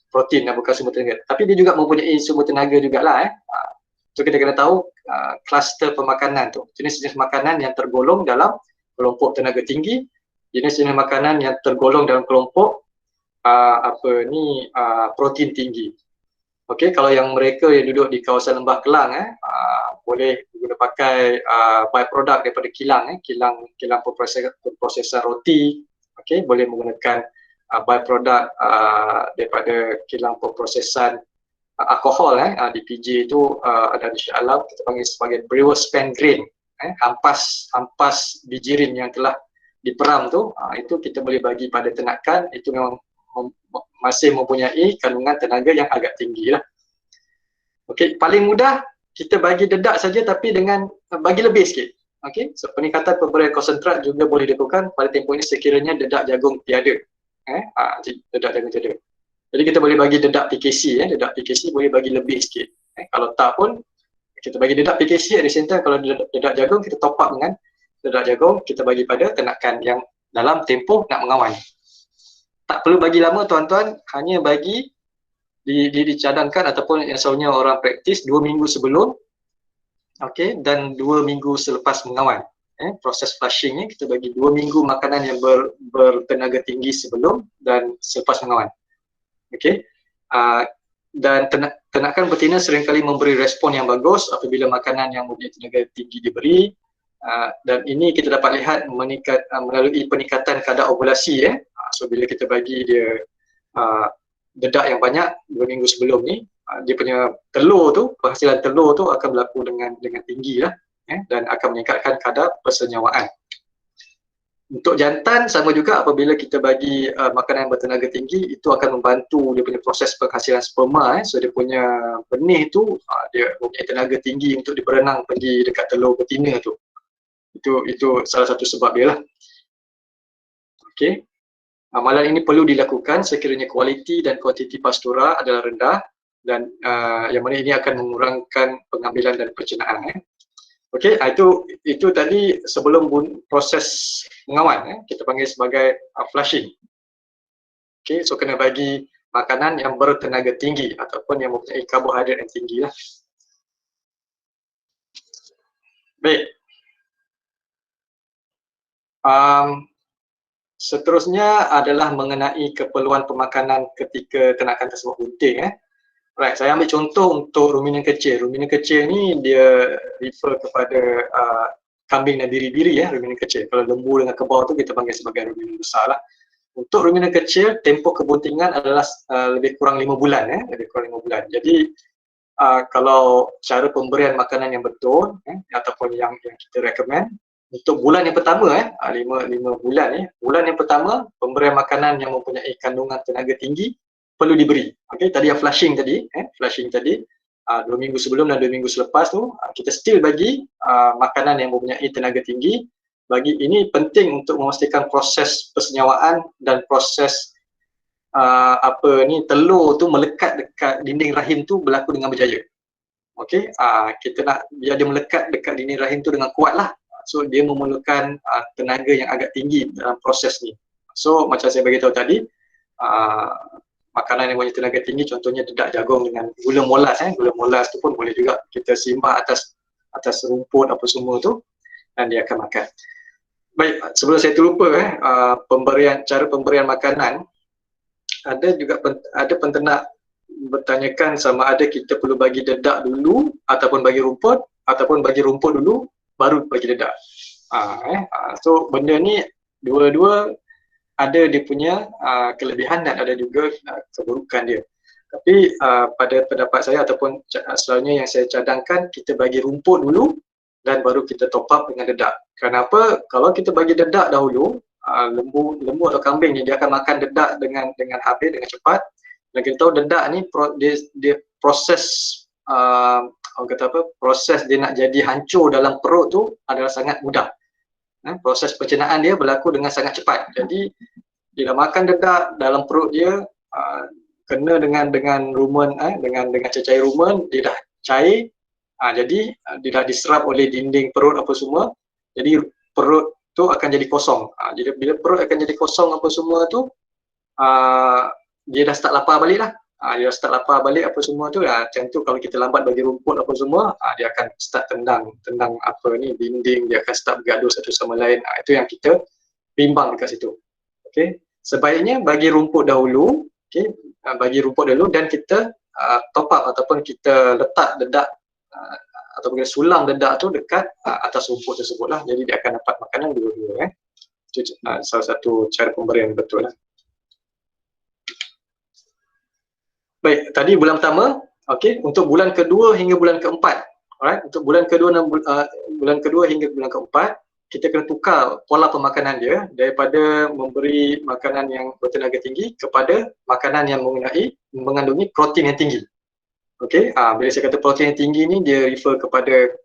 protein bukan sumber tenaga. Tapi dia juga mempunyai sumber tenaga jugalah. So kita kena tahu kluster pemakanan tu. Jenis-jenis makanan yang tergolong dalam kelompok tenaga tinggi, jenis-jenis makanan yang tergolong dalam kelompok protein tinggi. Okey, kalau yang mereka yang duduk di kawasan Lembah Kelang boleh guna pakai byproduct daripada kilang pemprosesan roti. Okey, boleh menggunakan byproduct daripada kilang pemprosesan alkohol. Di PJ itu ada di Shah Alam kita panggil sebagai brewer spent grain, ampas bijirin yang telah diperam tu, itu kita boleh bagi pada ternakan. Itu memang masih mempunyai kandungan tenaga yang agak tinggi lah. Okey, paling mudah kita bagi dedak saja tapi dengan bagi lebih sikit. Okey, so peningkatan pemberian konsentrat juga boleh dilakukan pada tempoh ini sekiranya dedak jagung tiada. Dedak jagung tiada. Jadi kita boleh bagi dedak PKC, dedak PKC boleh bagi lebih sikit. Kalau tak pun kita bagi dedak PKC, at the same time kalau dedak jagung kita top up dengan dedak jagung, kita bagi pada ternakan yang dalam tempoh nak mengawan. Tak perlu bagi lama tuan-tuan, hanya bagi dicadangkan ataupun yang selalunya orang praktis 2 minggu sebelum, okey, dan 2 minggu selepas mengawan. Proses flushing ni kita bagi 2 minggu makanan yang bertenaga tinggi sebelum dan selepas mengawan. Okey. Dan ternakan betina seringkali memberi respon yang bagus apabila makanan yang mempunyai tenaga tinggi diberi. Dan ini kita dapat lihat melalui peningkatan kadar ovulasi. So bila kita bagi dia dedak yang banyak 2 minggu sebelum ni, dia punya telur tu, penghasilan telur tu akan berlaku dengan tinggi lah, dan akan meningkatkan kadar persenyawaan. Untuk jantan sama juga, apabila kita bagi makanan yang bertenaga tinggi, itu akan membantu dia punya proses penghasilan sperma. So dia punya benih tu dia mempunyai tenaga tinggi untuk dia berenang pergi dekat telur betina tu. Itu salah satu sebab dia lah. Okey. Amalan ini perlu dilakukan sekiranya kualiti dan kuantiti pastura adalah rendah, dan yang mana ini akan mengurangkan pengambilan dan pencernaan. Okey, itu tadi sebelum proses mengawan, kita panggil sebagai flushing. Okey, so kena bagi makanan yang bertenaga tinggi ataupun yang mempunyai karbohidrat yang tinggi lah. Baik. Seterusnya adalah mengenai keperluan pemakanan ketika ternakan tersebut bunting. Right, saya ambil contoh untuk ruminan kecil. Ruminan kecil ni dia refer kepada kambing dan biri-biri ruminan kecil. Kalau lembu dengan kebau tu kita panggil sebagai ruminan besar lah. Untuk ruminan kecil, tempoh kebuntingan adalah lebih kurang 5 bulan. Lebih kurang 5 bulan. Jadi kalau cara pemberian makanan yang betul ataupun yang kita recommend, untuk bulan yang pertama 5 bulan bulan yang pertama, pemberian makanan yang mempunyai kandungan tenaga tinggi perlu diberi. Okey, tadi yang flushing tadi, 2 minggu sebelum dan 2 minggu selepas tu kita still bagi makanan yang mempunyai tenaga tinggi. Bagi ini penting untuk memastikan proses persenyawaan dan proses telur tu melekat dekat dinding rahim tu berlaku dengan berjaya. Okey, kita nak biar dia melekat dekat dinding rahim tu dengan kuat lah. So dia memerlukan tenaga yang agak tinggi dalam proses ni. So macam saya beritahu tadi, makanan yang punya tenaga tinggi, contohnya dedak jagung dengan gula molas. Gula molas tu pun boleh juga kita simbah atas rumput apa semua tu, dan dia akan makan. Baik, sebelum saya terlupa cara pemberian makanan, ada penternak bertanyakan sama ada kita perlu bagi dedak dulu ataupun bagi rumput, ataupun bagi rumput dulu baru bagi dedak. So benda ni dua-dua ada dia punya kelebihan dan ada juga keburukan dia. Tapi pada pendapat saya ataupun selalunya yang saya cadangkan, kita bagi rumput dulu dan baru kita top up dengan dedak. Kenapa? Kalau kita bagi dedak dahulu, lembu atau kambing ni dia akan makan dedak dengan habis, dengan cepat. Dan kita tahu dedak ni dia proses proses dia nak jadi hancur dalam perut tu adalah sangat mudah. Proses pencernaan dia berlaku dengan sangat cepat. Jadi dia makan dedak dalam perut dia, kena dengan rumen, dengan cecair rumen, dia dah cair. Jadi dia dah diserap oleh dinding perut apa semua. Jadi perut tu akan jadi kosong. Jadi bila perut akan jadi kosong apa semua tu, dia dah start lapar balik lah. Dia dah start lapar balik apa semua tu, macam tu kalau kita lambat bagi rumput apa semua, dia akan start tendang dinding, dia akan start bergaduh satu sama lain. Itu yang kita bimbang dekat situ. Okey, sebaiknya bagi rumput dahulu, bagi rumput dahulu dan kita top up ataupun kita letak dedak ataupun kita sulam dedak tu dekat atas rumput tersebut lah. Jadi dia akan dapat makanan dua-dua. Itu salah satu cara pemberian betul lah. Baik, tadi bulan pertama, okey, untuk bulan kedua hingga bulan keempat. Alright, untuk bulan kedua hingga bulan keempat, kita kena tukar pola pemakanan dia daripada memberi makanan yang bertenaga tinggi kepada makanan yang mengandungi protein yang tinggi. Okey, bila saya kata protein yang tinggi ni, dia refer kepada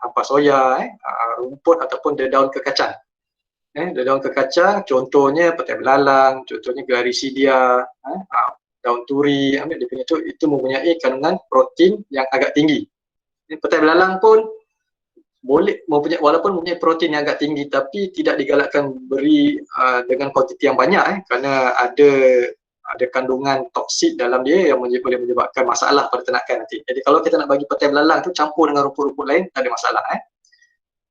ampas soya, rumput ataupun daun kekacang. Daun kekacang, contohnya petai belalang, contohnya glarisidia, daun turi, ambil dia punya itu mempunyai kandungan protein yang agak tinggi. Petai belalang pun boleh walaupun mempunyai protein yang agak tinggi, tapi tidak digalakkan beri dengan kuantiti yang banyak kerana ada kandungan toksik dalam dia yang boleh menyebabkan masalah pada ternakan nanti. Jadi kalau kita nak bagi petai belalang tu campur dengan rumput-rumput lain, tak ada masalah.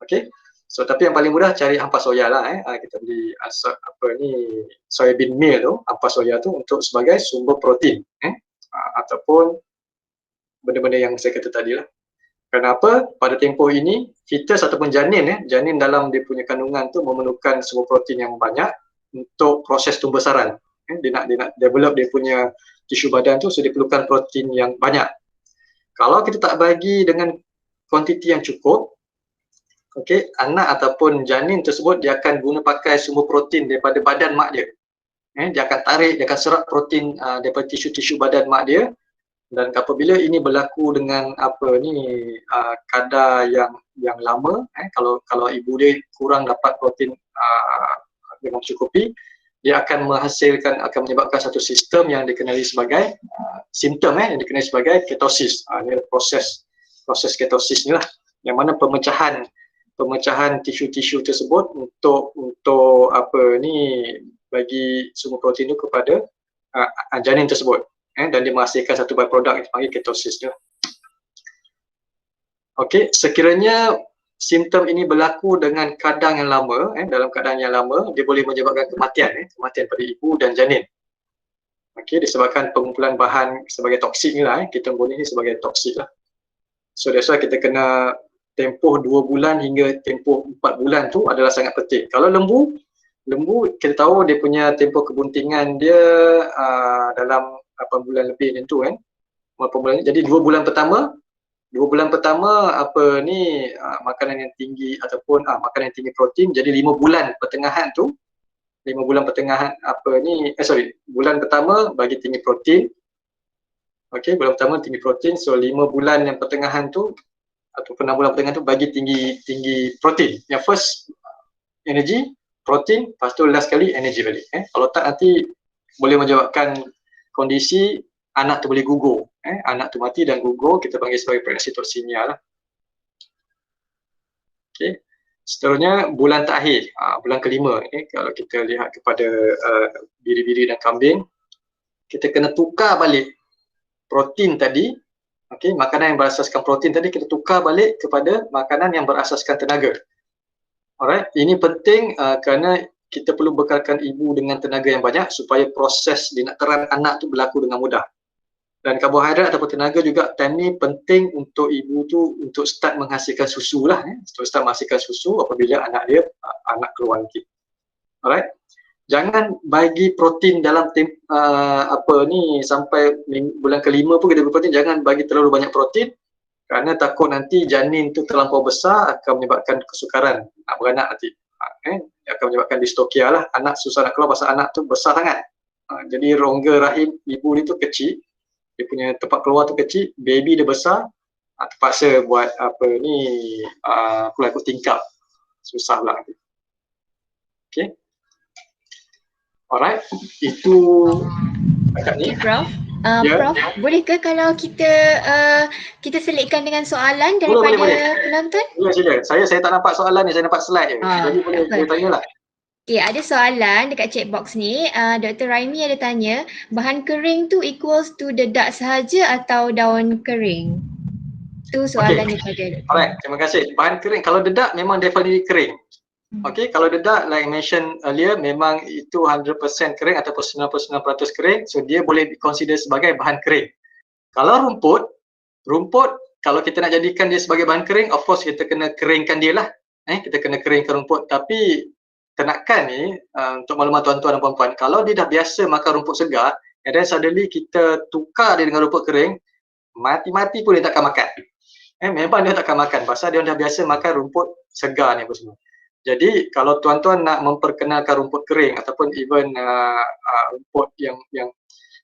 Okey. So tapi yang paling mudah cari ampas soya lah. Kita beli soybean meal tu, ampas soya tu untuk sebagai sumber protein ataupun benda-benda yang saya kata tadi lah. Kenapa? Pada tempoh ini fetus ataupun janin dalam dia punya kandungan tu memerlukan sumber protein yang banyak untuk proses pembesaran. Dia nak develop dia punya tisu badan tu, so dia perlukan protein yang banyak. Kalau kita tak bagi dengan kuantiti yang cukup, okey, anak ataupun janin tersebut dia akan guna pakai sumber protein daripada badan mak dia. Dia akan tarik, dia akan serap protein daripada tisu-tisu badan mak dia, dan apabila ini berlaku dengan kadar yang lama, kalau ibu dia kurang dapat protein dengan mencukupi, dia akan menyebabkan satu sistem yang dikenali sebagai simptom yang dikenali sebagai ketosis. Ini proses ketosis ni lah, yang mana pemecahan tisu-tisu tersebut untuk bagi sumber protein itu kepada janin tersebut, dan dia menghasilkan satu byproduct yang dipanggil ketosis. Okey, sekiranya simptom ini berlaku dengan kadar yang lama, dalam keadaan yang lama, dia boleh menyebabkan kematian pada ibu dan janin. Okey, disebabkan pengumpulan bahan sebagai toksik ni lah, kita guna ni sebagai toksik lah. So that's why kita kena tempoh 2 bulan hingga tempoh 4 bulan tu adalah sangat penting. Kalau lembu kita tahu dia punya tempoh kebuntingan dia dalam 8 bulan lebih macam tu kan. 8 bulan. Jadi 2 bulan pertama makanan yang tinggi ataupun makanan yang tinggi protein. Jadi 5 bulan pertengahan tu, bulan pertama bagi tinggi protein. Okey, bulan pertama tinggi protein. So 5 bulan yang pertengahan tu ataupun 6 bulan pertengahan tu bagi tinggi protein. Yang first energy, protein, lepas tu last kali energy balik. Kalau tak nanti boleh menyebabkan kondisi anak tu boleh gugur. Anak tu mati dan gugur, kita panggil sebagai pregnancy toxemia lah. Okey. Seterusnya bulan terakhir, bulan kelima, kalau kita lihat kepada biri-biri dan kambing, kita kena tukar balik protein tadi. Okey, makanan yang berasaskan protein tadi kita tukar balik kepada makanan yang berasaskan tenaga. Alright, ini penting kerana kita perlu bekalkan ibu dengan tenaga yang banyak supaya proses dinakteran anak tu berlaku dengan mudah. Dan karbohidrat ataupun tenaga juga time ni penting untuk ibu tu untuk start menghasilkan susu lah, untuk start menghasilkan susu apabila anak keluar nanti. Alright, jangan bagi protein dalam sampai bulan kelima pun kita beri protein, jangan bagi terlalu banyak protein kerana takut nanti janin tu terlampau besar akan menyebabkan kesukaran nak beranak nanti. Akan menyebabkan dystocia lah, anak susah nak keluar pasal anak tu besar sangat. Jadi rongga rahim ibu ni tu kecil, dia punya tempat keluar tu kecil, baby dia besar, terpaksa buat keluar ikut tingkap, susah pula nanti. Okay. Alright, itu agak ni. Prof, Prof, boleh ke kalau kita selitkan dengan soalan daripada penonton? Ya, sila. Saya tak nampak soalan ni, saya nampak slide je. Jadi boleh tanyalah. Okay, ada soalan dekat chat box ni. Dr. Raimi ada tanya, bahan kering tu equals to dedak sahaja atau daun kering? Tu soalan ni tadi. Alright, terima kasih. Bahan kering, kalau dedak memang definitely kering. Okey, kalau dedak like mention earlier memang itu 100% kering ataupun 99% kering, so dia boleh consider sebagai bahan kering. Kalau rumput kalau kita nak jadikan dia sebagai bahan kering, of course kita kena keringkan dia lah. Kita kena keringkan rumput, tapi tenakan ni untuk maklumat tuan-tuan dan puan-puan, kalau dia dah biasa makan rumput segar and then suddenly kita tukar dia dengan rumput kering, mati-mati pun dia takkan makan. Memang dia takkan makan pasal dia dah biasa makan rumput segar ni apa semua. Jadi kalau tuan-tuan nak memperkenalkan rumput kering ataupun even rumput yang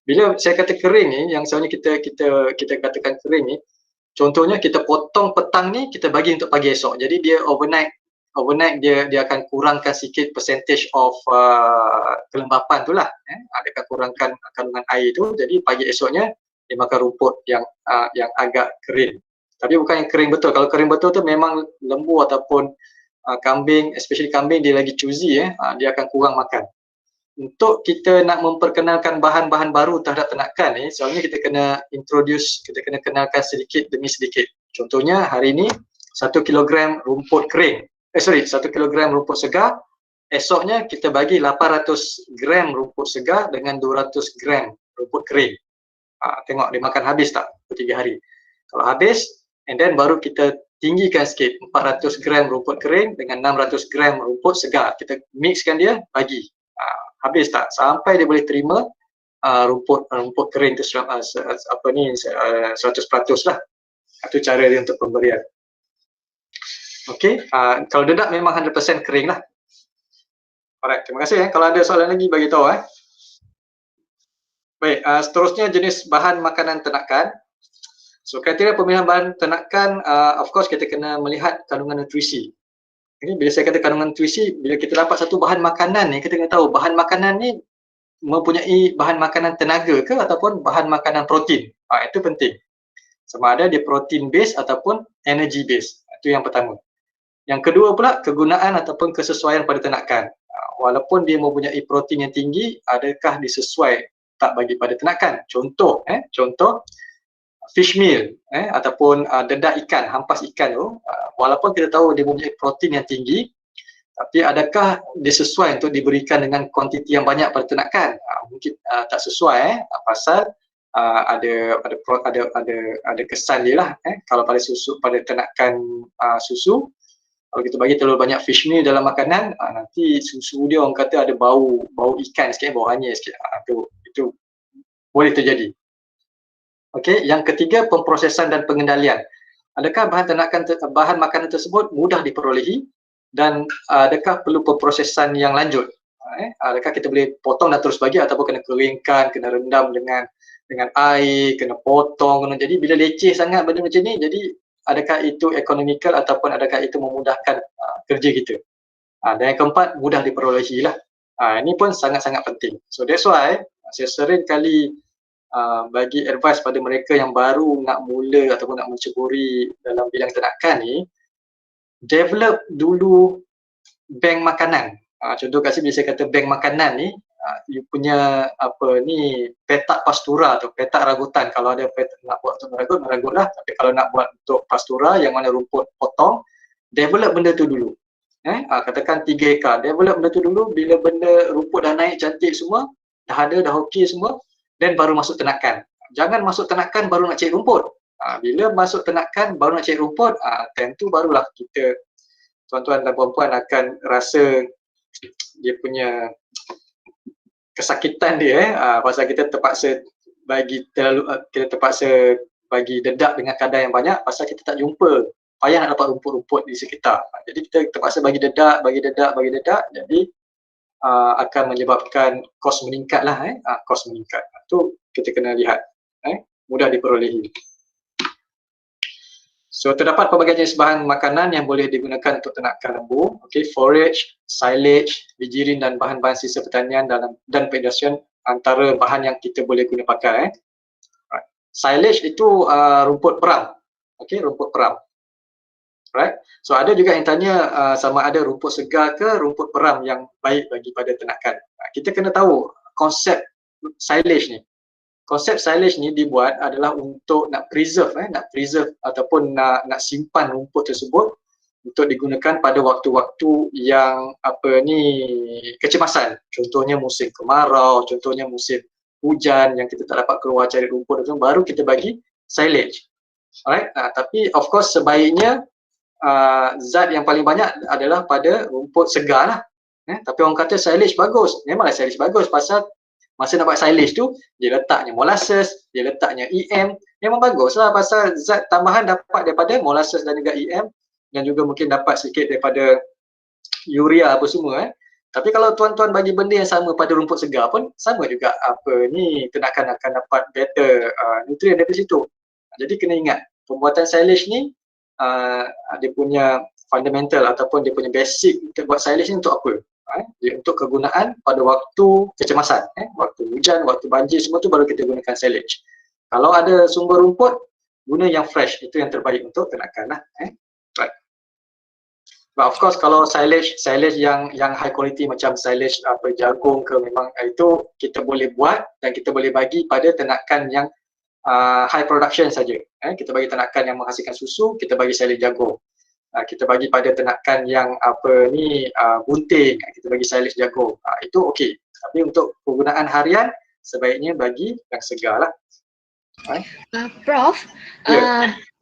bila saya kata kering ni, yang sebenarnya kita katakan kering ni, contohnya kita potong petang ni, kita bagi untuk pagi esok. Jadi dia overnight dia akan kurangkan sikit percentage of kelembapan tu lah. Dia akan kurangkan kandungan air tu. Jadi pagi esoknya dia makan rumput yang agak kering. Tapi bukan yang kering betul. Kalau kering betul tu memang lembu ataupun kambing, especially kambing dia lagi choosy, dia akan kurang makan. Untuk kita nak memperkenalkan bahan-bahan baru terhadap ternakan ni, soalnya kita kena kenalkan sedikit demi sedikit. Contohnya hari ni 1 kilogram rumput kering, 1 kilogram rumput segar, esoknya kita bagi 800 gram rumput segar dengan 200 gram rumput kering. Tengok dia makan habis tak per 3 hari. Kalau habis, and then baru kita tinggikan sikit, 400 gram rumput kering dengan 600 gram rumput segar. Kita mixkan dia, bagi. Habis tak? Sampai dia boleh terima rumput kering tu 100% lah. Itu cara dia untuk pemberian. Okey, kalau dedak memang 100% kering lah. Alright, terima kasih. Kalau ada soalan lagi bagi tahu. Baik, seterusnya jenis bahan makanan ternakan. So kriteria pemilihan bahan ternakan, of course kita kena melihat kandungan nutrisi. Okay, bila saya kata kandungan nutrisi, bila kita dapat satu bahan makanan ni, kita kena tahu bahan makanan ni mempunyai bahan makanan tenaga ke ataupun bahan makanan protein. Itu penting. Sama ada dia protein base ataupun energy base. Itu yang pertama. Yang kedua pula, kegunaan ataupun kesesuaian pada ternakan. Walaupun dia mempunyai protein yang tinggi, adakah disesuai tak bagi pada ternakan? Contoh fish meal ataupun dedak ikan, hampas ikan tu, walaupun kita tahu dia mempunyai protein yang tinggi, tapi adakah dia sesuai untuk diberikan dengan kuantiti yang banyak pada ternakan? Mungkin tak sesuai pasal ada kesan dia lah. Kalau pada susu, pada ternakan susu, kalau kita bagi terlalu banyak fish meal dalam makanan, nanti susu dia orang kata ada bau ikan sikit, bau hanyir sikit. Itu boleh terjadi. Okey, yang ketiga, pemprosesan dan pengendalian. Adakah bahan makanan tersebut mudah diperolehi dan adakah perlu pemprosesan yang lanjut? Adakah kita boleh potong dan terus bagi ataupun kena keringkan, kena rendam dengan air, kena potong, jadi bila leceh sangat benda macam ni, jadi adakah itu ekonomikal ataupun adakah itu memudahkan kerja kita? Dan yang keempat, mudah diperolehi lah. Ini pun sangat-sangat penting. So that's why saya sering kali bagi advice pada mereka yang baru nak mula ataupun nak menceburi dalam bidang ternakan ni, develop dulu bank makanan. Contoh kasi bila saya kata bank makanan ni, you punya petak pastura tu, petak ragutan. Kalau ada petak nak buat untuk meragut lah. Tapi kalau nak buat untuk pastura yang mana rumput potong, develop benda tu dulu. Katakan 3 hektar, develop benda tu dulu. Bila benda rumput dah naik cantik semua, dah okey semua, then baru masuk ternakan. Jangan masuk ternakan baru nak cari rumput. Bila masuk ternakan baru nak cari rumput, time tu barulah kita, tuan-tuan dan puan-puan, akan rasa dia punya kesakitan dia pasal kita terpaksa bagi dedak dengan kadar yang banyak pasal kita tak jumpa, payah nak dapat rumput-rumput di sekitar. Jadi kita terpaksa bagi dedak, jadi akan menyebabkan kos meningkat lah. Kos meningkat. Itu kita kena lihat. Mudah diperolehi. So terdapat pelbagai jenis bahan makanan yang boleh digunakan untuk ternakan lembu. Forage, silage, bijirin dan bahan-bahan sisa pertanian dan perindustrian antara bahan yang kita boleh guna pakai. Silage itu rumput peram. Rumput peram. Right? So ada juga yang tanya sama ada rumput segar ke rumput peram yang baik bagi pada ternakan. Kita kena tahu konsep silage ni. Konsep silage ni dibuat adalah untuk nak preserve ataupun nak simpan rumput tersebut untuk digunakan pada waktu-waktu yang kecemasan. Contohnya musim kemarau, contohnya musim hujan yang kita tak dapat keluar cari rumput, baru kita bagi silage. Alright? Tapi of course sebaiknya zat yang paling banyak adalah pada rumput segar lah. Tapi orang kata silage bagus. Memanglah silage bagus pasal masa nak buat silage tu, dia letaknya molasses, dia letaknya EM, memang bagus lah pasal zat tambahan dapat daripada molasses dan juga EM, dan juga mungkin dapat sikit daripada urea apa semua. Tapi kalau tuan-tuan bagi benda yang sama pada rumput segar pun, sama juga ternakan akan dapat better nutrien daripada situ. Jadi kena ingat, pembuatan silage ni dia punya fundamental ataupun dia punya basic untuk buat silage ni untuk apa? Dia untuk kegunaan pada waktu kecemasan, waktu hujan, waktu banjir, semua tu baru kita gunakan silage. Kalau ada sumber rumput, guna yang fresh, itu yang terbaik untuk ternakan lah. Right. But of course kalau silage yang high quality macam silage jagung ke, memang itu kita boleh buat dan kita boleh bagi pada ternakan yang high production saja. Kita bagi ternakan yang menghasilkan susu, kita bagi silage jagung. Kita bagi pada ternakan yang bunting, kita bagi silage jagung. Itu okey. Tapi untuk penggunaan harian sebaiknya bagi yang segar lah. Prof,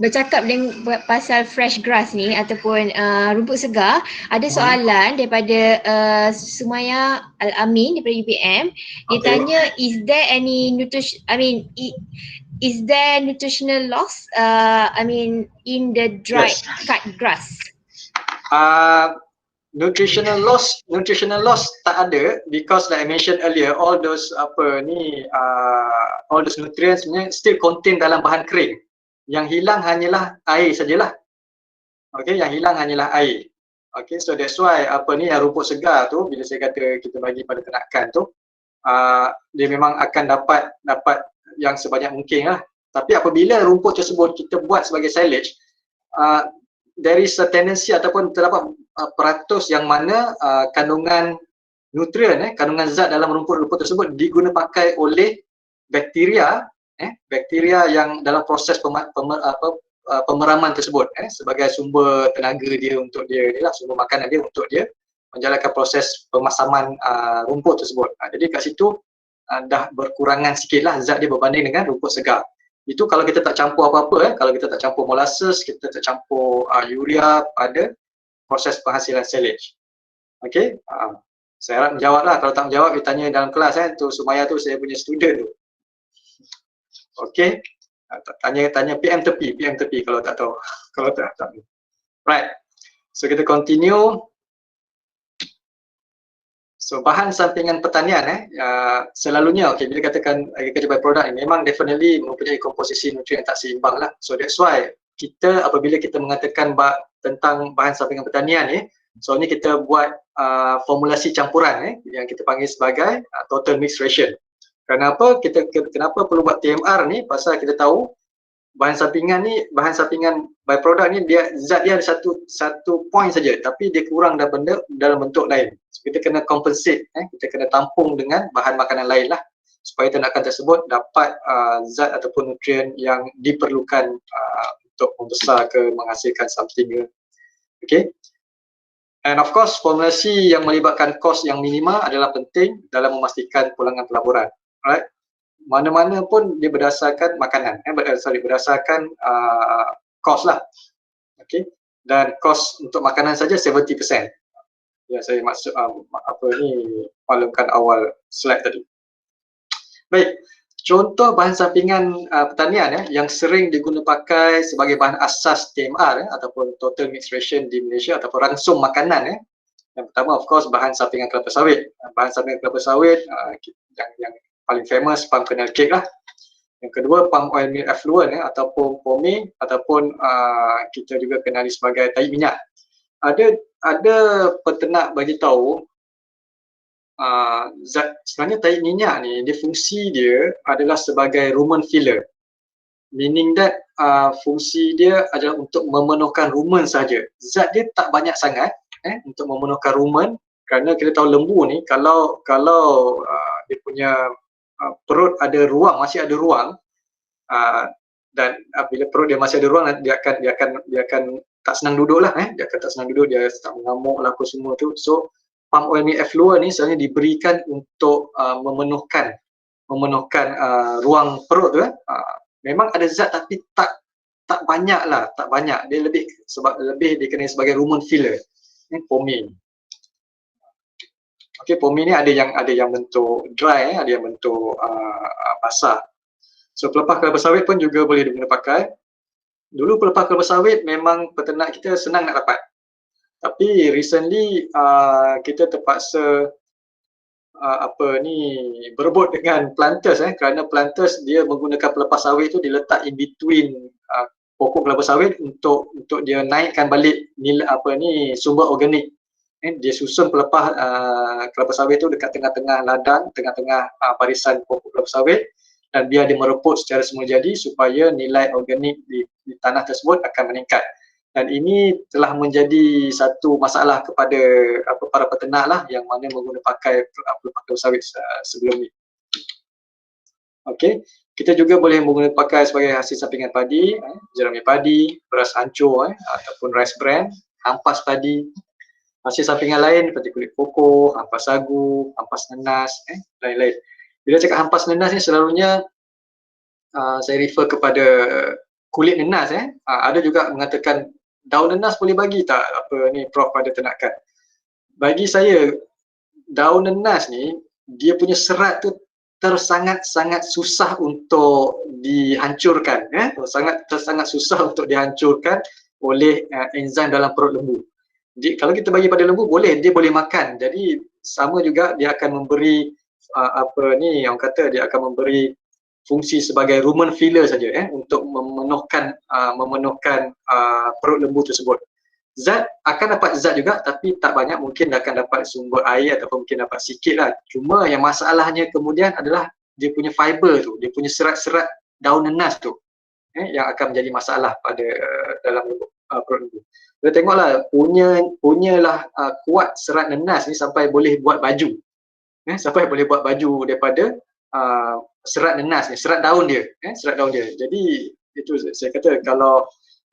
bercakap dengan pasal fresh grass ni ataupun rumput segar, ada soalan daripada Sumaya Al-Amin daripada UPM. Dia tanya, is there any is there nutritional loss in the dried cut grass? Nutritional loss tak ada, because like I mentioned earlier, all those all those nutrients sebenarnya still contain dalam bahan kering. Yang hilang hanyalah air sajalah. Okay, yang hilang hanyalah air. Okay, so that's why yang rumput segar tu, bila saya kata kita bagi pada ternakan tu, dia memang akan dapat yang sebanyak mungkin lah. Tapi apabila rumput tersebut kita buat sebagai silage, there is a tendency ataupun terdapat peratus yang mana kandungan nutrien, kandungan zat dalam rumput-rumput tersebut diguna pakai oleh bakteria, bakteria yang dalam proses pemeraman tersebut, sebagai sumber tenaga dia untuk dia inilah, sumber makanan dia untuk dia menjalankan proses pemasaman rumput tersebut. Jadi kat situ dah berkurangan sikitlah zat dia berbanding dengan rumput segar. Itu kalau kita tak campur apa-apa, kalau kita tak campur molasses, kita tak campur urea pada proses penghasilan silage. Okey, saya harap menjawablah. Kalau tak menjawab, dia tanya dalam kelas, tu Sumaya tu saya punya student tu. Okey, tanya PM tepi kalau tak tahu. Kalau tak tahu. Right, so kita continue. So bahan sampingan pertanian selalunya bila katakan agriculture by-product memang definitely mempunyai komposisi nutrien yang tak seimbang lah. So that's why kita apabila kita mengatakan tentang bahan sampingan pertanian so ni kita buat formulasi campuran yang kita panggil sebagai total mix ration. Kenapa perlu buat TMR ni? Pasal kita tahu bahan sampingan by-product ni zat dia ada satu point saja, tapi dia kurang dalam bentuk lain. So, kita kena compensate, kita kena tampung dengan bahan makanan lain lah, supaya ternakan tersebut dapat zat ataupun nutrien yang diperlukan untuk membesar ke menghasilkan something. Okay. And of course formulasi yang melibatkan kos yang minima adalah penting dalam memastikan pulangan pelaburan. Alright. Mana-mana pun dia berdasarkan makanan, berdasarkan kos lah. Okay. Dan kos untuk makanan saja 70%. Ya, saya maksud maklumkan awal slide tadi. Baik, contoh bahan sampingan pertanian yang sering digunakan pakai sebagai bahan asas TMR ataupun total mix ration di Malaysia ataupun ransum makanan. Yang pertama of course bahan sampingan kelapa sawit. Bahan sampingan kelapa sawit yang paling famous palm kernel cake lah. Yang kedua palm oil meal effluent ataupun POME, ataupun kita juga kenali sebagai tahi minyak. Ada peternak bagi tahu sebenarnya tahi minyak ni, fungsi dia adalah sebagai rumen filler. Meaning that fungsi dia adalah untuk memenuhkan rumen saja. Zat dia tak banyak sangat untuk memenuhkan rumen, kerana kita tahu lembu ni kalau dia punya perut ada ruang, masih ada ruang, dan bila perut dia masih ada ruang, dia akan tak senang duduk lah, dia akan tak senang duduk, dia tak mengamuk lah apa semua tu. So palm oil meal effluent ni sebenarnya diberikan untuk memenuhkan ruang perut tu. Memang ada zat tapi tak banyak lah, tak banyak. Dia lebih dikenali sebagai rumen filler. POME. Okey, POME ni ada yang bentuk dry, ada yang bentuk basah. So pelepah kelapa sawit pun juga boleh digunakan pakai. Dulu pelepah kelapa sawit memang peternak kita senang nak dapat. Tapi recently kita terpaksa berebut dengan planters, kerana planters dia menggunakan pelepah sawit tu diletak in between pokok kelapa sawit untuk dia naikkan balik sumber organik. Dia susun pelepah kelapa sawit tu dekat tengah-tengah ladang, tengah-tengah barisan pokok kelapa sawit, dan biar dia mereput secara semulajadi supaya nilai organik di tanah tersebut akan meningkat. Dan ini telah menjadi satu masalah kepada para peternak lah yang mana menggunakan pakai pelepah kelapa sawit sebelum ni. Okey, kita juga boleh menggunakan pakai sebagai hasil sampingan padi, jerami padi, beras hancur ataupun rice bran, ampas padi. Hasil sampingan lain seperti kulit koko, ampas sagu, ampas nenas, lain-lain. Bila cakap ampas nenas ni selalunya saya refer kepada kulit nenas. Ada juga mengatakan daun nenas boleh bagi tak Prof pada ternakan. Bagi saya daun nenas ni dia punya serat tu sangat susah untuk dihancurkan, sangat susah untuk dihancurkan oleh enzim dalam perut lembu. Kalau kita bagi pada lembu boleh, dia boleh makan. Jadi sama juga dia akan memberi apa ni yang kata dia akan memberi fungsi sebagai rumen filler saja untuk memenuhkan perut lembu tersebut. Zat akan dapat zat juga tapi tak banyak, mungkin akan dapat sumber air ataupun mungkin dapat sikit lah. Cuma yang masalahnya kemudian adalah dia punya fiber tu, dia punya serat-serat daun nenas tu yang akan menjadi masalah pada dalam perut lembu. Kita tengoklah punyalah kuat serat nenas ni sampai boleh buat baju. Sampai boleh buat baju daripada serat nenas ni, serat daun dia, serat daun dia. Jadi itu saya kata kalau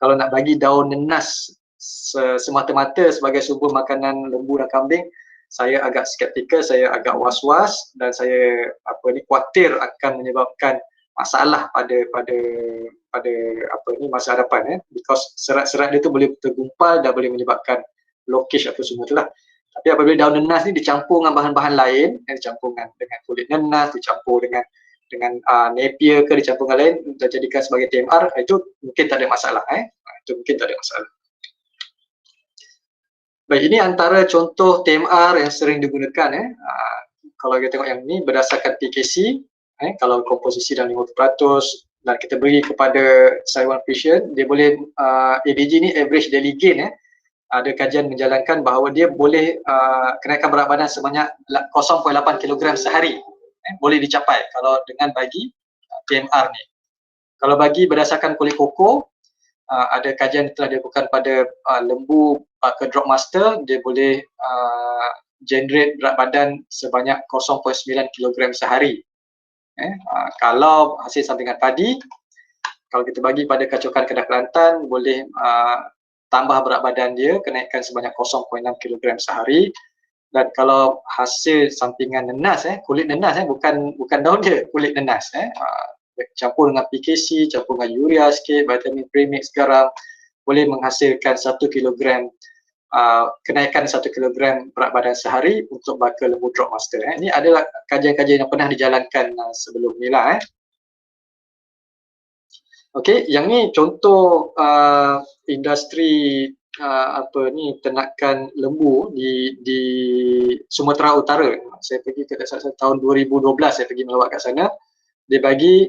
nak bagi daun nenas semata-mata sebagai sumber makanan lembu dan kambing, saya agak skeptikal, saya agak was-was dan saya khuatir akan menyebabkan masalah pada masa hadapan because serat-serat dia tu boleh tergumpal dan boleh menyebabkan blockage apa semua itulah. Tapi apabila daun nenas ni dicampur dengan bahan-bahan lain, dicampur dengan kulit nenas, dicampur dengan napier ke, dicampur dengan lain untuk jadikan sebagai TMR, itu mungkin tak ada masalah itu mungkin tak ada masalah. Baik, ini antara contoh TMR yang sering digunakan kalau kita tengok yang ni berdasarkan PKC, kalau komposisi dalam 50% dan kita beri kepada Saiwan Fission, dia boleh ADG ni average daily gain ada kajian menjalankan bahawa dia boleh kenaikan berat badan sebanyak 0.8 kg sehari boleh dicapai kalau dengan bagi TMR ni. Kalau bagi berdasarkan kulit koko, ada kajian yang telah dilakukan pada lembu ke drop master, dia boleh generate berat badan sebanyak 0.9 kg sehari. Kalau hasil sampingan padi, kalau kita bagi pada kacukan Kedah Kelantan, boleh tambah berat badan dia, kenaikan sebanyak 0.6 kg sehari. Dan kalau hasil sampingan nenas, kulit nenas, bukan daun dia, kulit nenas, campur dengan PKC, campur dengan urea sikit, vitamin premix, garam, boleh menghasilkan 1 kg, kenaikan 1 kg berat badan sehari untuk baka lembu drop master. Ini adalah kajian-kajian yang pernah dijalankan sebelum ni lah. Okey, yang ni contoh industri ternakan lembu di Sumatera Utara. Saya pergi ke tahun 2012, saya pergi melawat kat sana. Dia bagi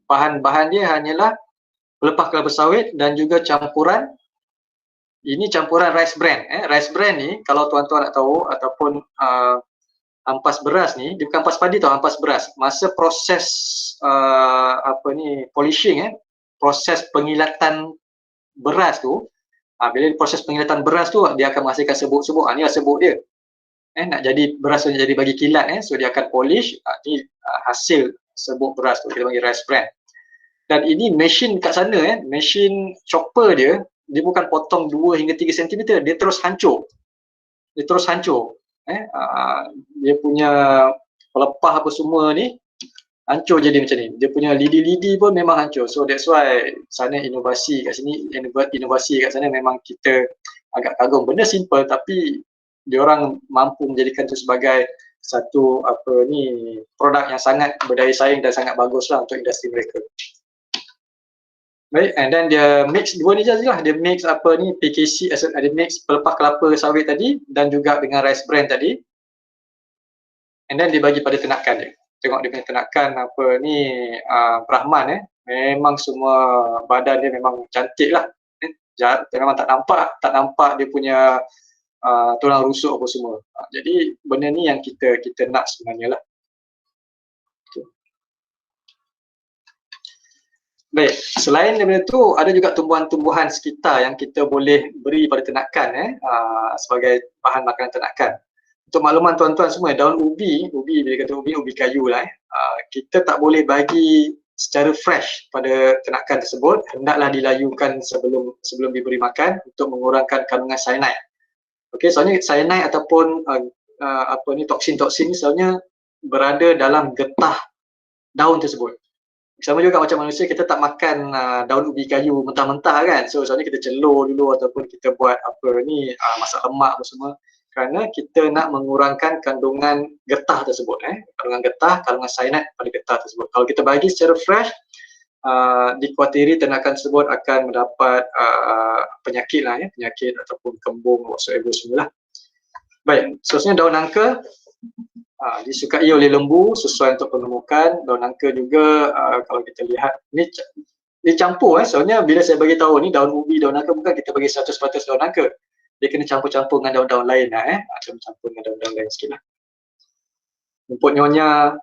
bahan-bahan dia hanyalah pelepah kelapa sawit dan juga campuran, ini campuran rice bran. Rice bran ni kalau tuan-tuan nak tahu ataupun ampas beras ni, dia bukan ampas padi tau, ampas beras. Masa proses polishing, proses pengilatan beras tu, bila proses pengilatan beras tu dia akan menghasilkan serbuk-serbuk. Ni lah serbuk dia. Nak jadi beras tu jadi bagi kilat, so dia akan polish. Ni hasil serbuk beras tu, kita panggil rice bran. Dan ini mesin kat sana, mesin chopper dia bukan potong 2 hingga 3 cm, dia terus hancur. Dia terus hancur. Dia punya pelepah apa semua ni hancur jadi macam ni. Dia punya lidi-lidi pun memang hancur. So that's why sana inovasi kat sini, inovasi kat sana memang kita agak kagum. Benda simple tapi diorang mampu menjadikan itu sebagai satu produk yang sangat berdaya saing dan sangat baguslah untuk industri mereka. Baik, and then dia mix dua ni sajalah. Dia mix PKC, dia mix pelepah kelapa sawit tadi dan juga dengan rice bran tadi. And then dia bagi pada ternakan dia. Tengok dia punya ternakan Brahman, memang semua badan dia memang cantik lah. Memang tak nampak dia punya tulang rusuk apa semua. Jadi benda ni yang kita nak sebenarnya lah. Baik, selain daripada tu ada juga tumbuhan-tumbuhan sekitar yang kita boleh beri pada ternakan sebagai bahan makanan ternakan. Untuk makluman tuan-tuan semua, daun ubi, bila kata ubi kayu lah, kita tak boleh bagi secara fresh pada ternakan tersebut. Hendaklah dilayukan sebelum diberi makan untuk mengurangkan kandungan cyanide. Okey, soalnya cyanide ataupun toksin-toksin ni selalunya berada dalam getah daun tersebut. Sama juga macam manusia, kita tak makan daun ubi kayu mentah-mentah kan. So soalnya kita celur dulu ataupun kita buat masak lemak apa semua. Kerana kita nak mengurangkan kandungan getah tersebut, kandungan getah, kandungan cyanide pada getah tersebut. Kalau kita bagi secara fresh, dikuatiri ternakan tersebut akan mendapat penyakit lah ya, penyakit ataupun kembung whatsoever semula. Baik, seterusnya daun nangka disukai oleh lembu sesuai untuk pengemukan. Daun nangka juga kalau kita lihat ni campur soalnya bila saya bagi tahu ni daun ubi, daun nangka bukan kita bagi 100% daun nangka. Dia kena campur-campur dengan daun-daun lain lah campur dengan daun-daun lain sikit lah. Rumput nyonya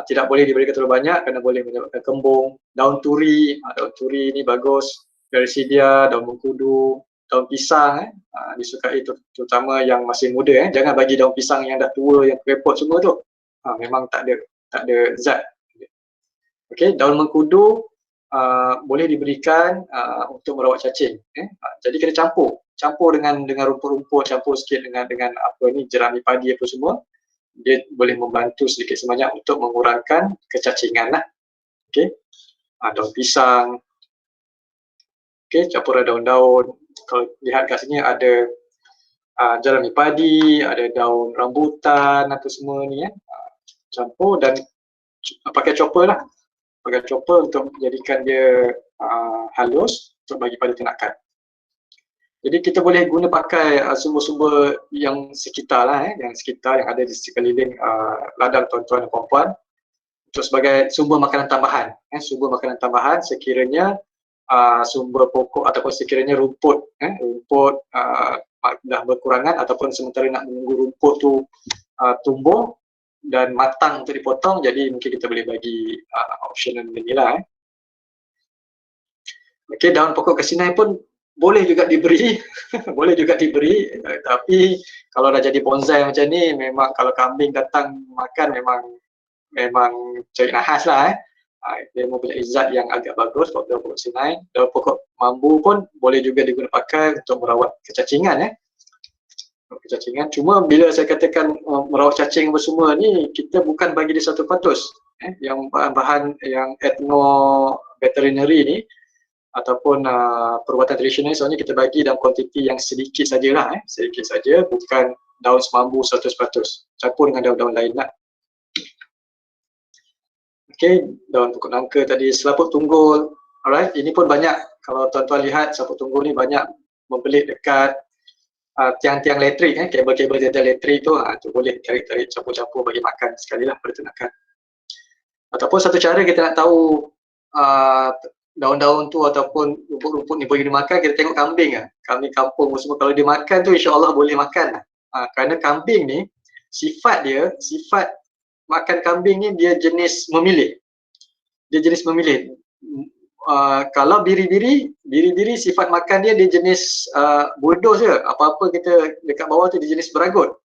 tidak boleh diberikan terlalu banyak kerana boleh menyebabkan kembung. Daun turi ni bagus. Garicidia, daun mengkudu, daun pisang disukai terutama yang masih muda jangan bagi daun pisang yang dah tua, yang kerepot semua tu. Memang tak ada zat. Okey, daun mengkudu boleh diberikan untuk merawat cacing. Jadi kena campur dengan rumput-rumput, campur sikit dengan apa ni, jerami padi apa semua. Dia boleh membantu sedikit sebanyak untuk mengurangkan kecacingan lah. Okey, daun pisang. Okey, campuran daun-daun. Kalau lihat kat sini ada jerami padi, ada daun rambutan apa semua ni campur dan pakai chopper lah. Pakai chopper untuk menjadikan dia halus untuk bagi pada ternakan. Jadi kita boleh guna pakai sumber-sumber yang sekitar lah yang ada di sekeliling ladang tuan-tuan dan puan-puan untuk sebagai sumber makanan tambahan. Sumber makanan tambahan sekiranya sumber pokok ataupun sekiranya rumput dah berkurangan ataupun sementara nak menunggu rumput tu tumbuh dan matang untuk dipotong, jadi mungkin kita boleh bagi optional ni lah. Okey, daun pokok kesinai pun boleh juga diberi boleh juga diberi, tapi kalau dah jadi bonsai macam ni, memang kalau kambing datang makan memang cari nahas lah. Dia mempunyai zat yang agak bagus. Daun pokok kesinai, daun pokok mambu pun boleh juga digunakan pakai untuk merawat kecacingan kecacingan. Cuma bila saya katakan merawat cacing semua ni, kita bukan bagi dia 100%. Yang bahan-bahan yang ethno-veterinary ni ataupun perubatan tradisional, soalnya kita bagi dalam kuantiti yang sedikit sajalah, sedikit saja, bukan daun semambu 100%, campur dengan daun-daun lain lah. Okey, daun pokok nangka tadi, selaput tunggul. Alright, ini pun banyak, kalau tuan-tuan lihat selaput tunggul ni banyak membelit dekat tiang-tiang elektrik, kabel-kabel tiang elektrik tu, tu boleh tarik-tarik, campur-campur bagi makan sekali lah pada ternakan. Ataupun satu cara kita nak tahu daun-daun tu ataupun rumput-rumput ni boleh dimakan, kita tengok kambing kambing kampung semua, kalau dia makan tu insya-Allah boleh makan kerana kambing ni sifat makan kambing ni dia jenis memilih. Kalau biri-biri sifat makan dia jenis bulldoze je, apa-apa kita dekat bawah tu dia jenis meragut.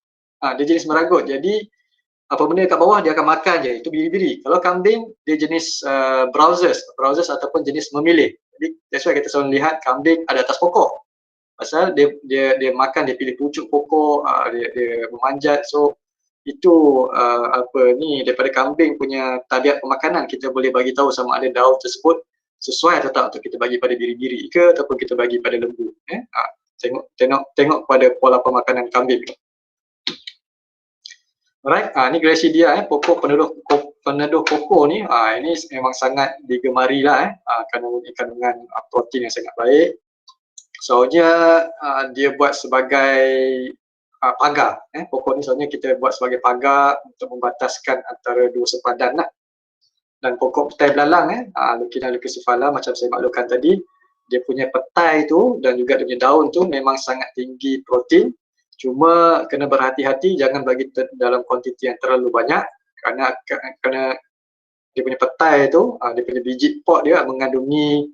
Jadi apa benda dekat bawah dia akan makan je, itu biri-biri. Kalau kambing dia jenis browsers ataupun jenis memilih. Jadi that's why kita selalu lihat kambing ada atas pokok. Pasal dia makan, dia pilih pucuk pokok, dia memanjat. So itu daripada kambing punya tabiat pemakanan, kita boleh bagi tahu sama ada daun tersebut sesuai atau tak untuk kita bagi pada biri-biri ke ataupun kita bagi pada lembu. Tengok pada pola pemakanan kambing. Alright, ni Garicidia, pokok peneduh koko ni, ini memang sangat digemari lah kerana mempunyai kandungan protein yang sangat baik. Soalnya dia buat sebagai pagar, pokok ni soalnya kita buat sebagai pagar untuk membataskan antara dua sepadan lah. Dan pokok petai belalang, Lucina leucocephala macam saya maklumkan tadi, dia punya petai tu dan juga dia punya daun tu memang sangat tinggi protein. Cuma kena berhati-hati, jangan bagi dalam kuantiti yang terlalu banyak kerana dia punya petai tu, dia punya biji pot dia mengandungi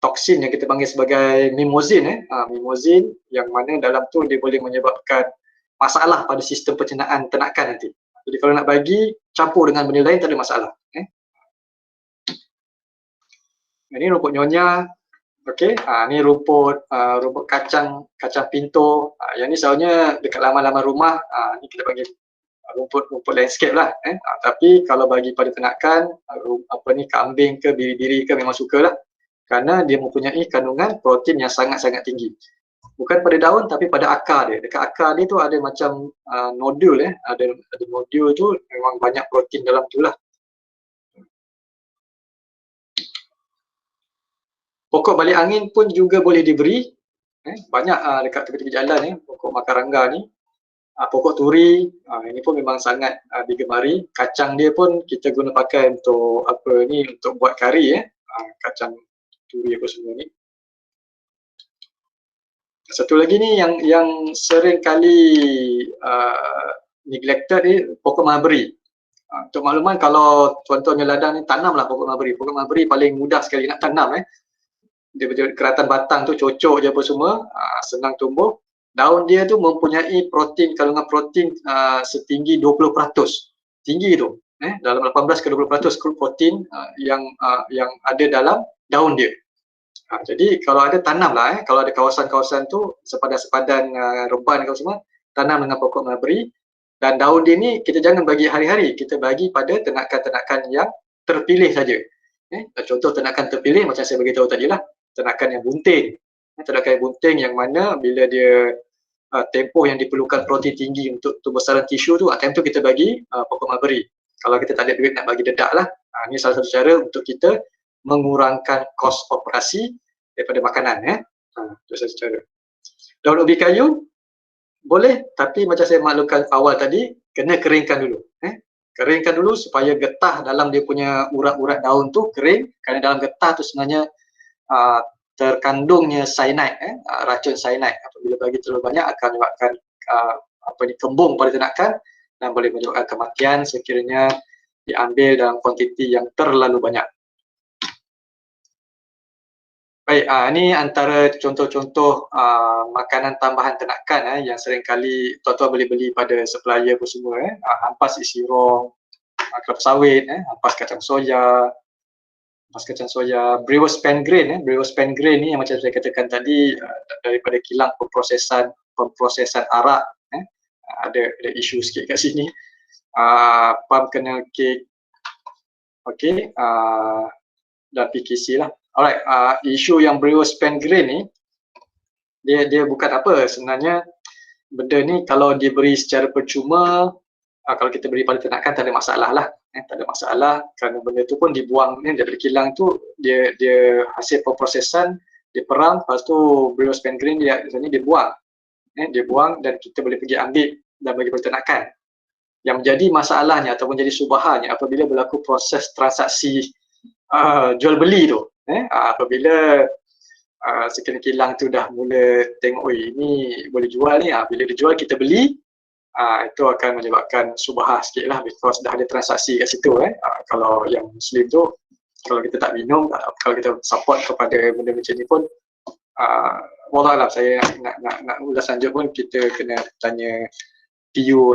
toksin yang kita panggil sebagai mimozin, mimozin yang mana dalam tu dia boleh menyebabkan masalah pada sistem pencernaan ternakan nanti. Jadi kalau nak bagi, campur dengan benda lain tak ada masalah. Ini rumput nyonya. Okey, ni rumput kacang pinto. Yang ni selalunya dekat laman-laman rumah, ni kita panggil rumput landscape lah. Tapi kalau bagi pada ternakan, kambing ke biri-biri ke memang sukalah. Kerana dia mempunyai kandungan protein yang sangat-sangat tinggi. Bukan pada daun tapi pada akar dia. Dekat akar dia tu ada macam nodul, ada nodul tu memang banyak protein dalam tu lah. Pokok balik angin pun juga boleh diberi. Banyak dekat tepi-tepi jalan pokok makarangga ni. Pokok turi, ini pun memang sangat digemari. Kacang dia pun kita guna pakai untuk apa ni, untuk buat kari kacang turi apa semua ni. Satu lagi ni yang sering kali neglected ni, pokok mulberry. Untuk makluman, kalau tuan-tuan yang ladang ni tanamlah pokok mulberry. Pokok mulberry paling mudah sekali nak tanam Dia keratan batang tu cocok je apa semua, senang tumbuh. Daun dia tu mempunyai protein, kandungan protein setinggi 20%. Tinggi tu. Dalam 18 ke 20% protein yang ada dalam daun dia. Jadi kalau ada tanamlah, kalau ada kawasan-kawasan tu sepadan-sepadan reban kalau semua, tanam dengan pokok mulberry. Dan daun dia ni kita jangan bagi hari-hari, kita bagi pada ternakan-ternakan yang terpilih saja. Contoh ternakan terpilih macam saya beritahu tadi lah, ternakan yang bunting. Ternakan yang bunting yang mana bila dia tempoh yang diperlukan protein tinggi untuk pembesaran tisu tu, time tu kita bagi pokok mulberry. Kalau kita tak ada duit nak bagi dedak lah, ini salah satu cara untuk kita mengurangkan kos operasi daripada makanan. Itu satu cara. Daun ubi kayu boleh, tapi macam saya maklumkan awal tadi, kena keringkan dulu. Keringkan dulu supaya getah dalam dia punya urat-urat daun tu kering, kerana dalam getah tu sebenarnya terkandungnya cyanide, racun cyanide. Apabila bagi terlalu banyak akan menyebabkan kembung pada ternakan dan boleh menyebabkan kematian sekiranya diambil dalam kuantiti yang terlalu banyak. Baik, ini antara contoh-contoh makanan tambahan ternakan yang seringkali tuan-tuan boleh beli pada supplier pun semua. Ampas isi rong, kelapa sawit, ampas kacang soya, brewers pen grain. Brewers pen grain ni yang macam saya katakan tadi, daripada kilang pemprosesan arak. Ada isu sikit kat sini. Palm kernel cake, okey, dan PKC lah. Alright, isu yang brewers pen grain ni, dia bukan apa sebenarnya. Benda ni kalau diberi secara percuma, kalau kita beri pada ternakan tak ada masalah lah. Tak ada masalah kerana benda tu pun dibuang daripada kilang tu, dia hasil pemprosesan, dia perang, lepas tu brewers pen grain dia buang. Dia buang dan kita boleh pergi ambil dan bagi pada ternakan. Yang menjadi masalahnya ataupun jadi subahannya apabila berlaku proses transaksi jual beli tu. Apabila sekiranya kilang tu dah mula tengok, ini boleh jual ni, bila dijual kita beli, itu akan menyebabkan subahah sikit lah, because dah ada transaksi kat situ. Kalau yang Muslim tu, kalau kita tak minum, kalau kita support kepada benda macam ni pun, wallahualam, saya nak ulas lanjut pun kita kena tanya PU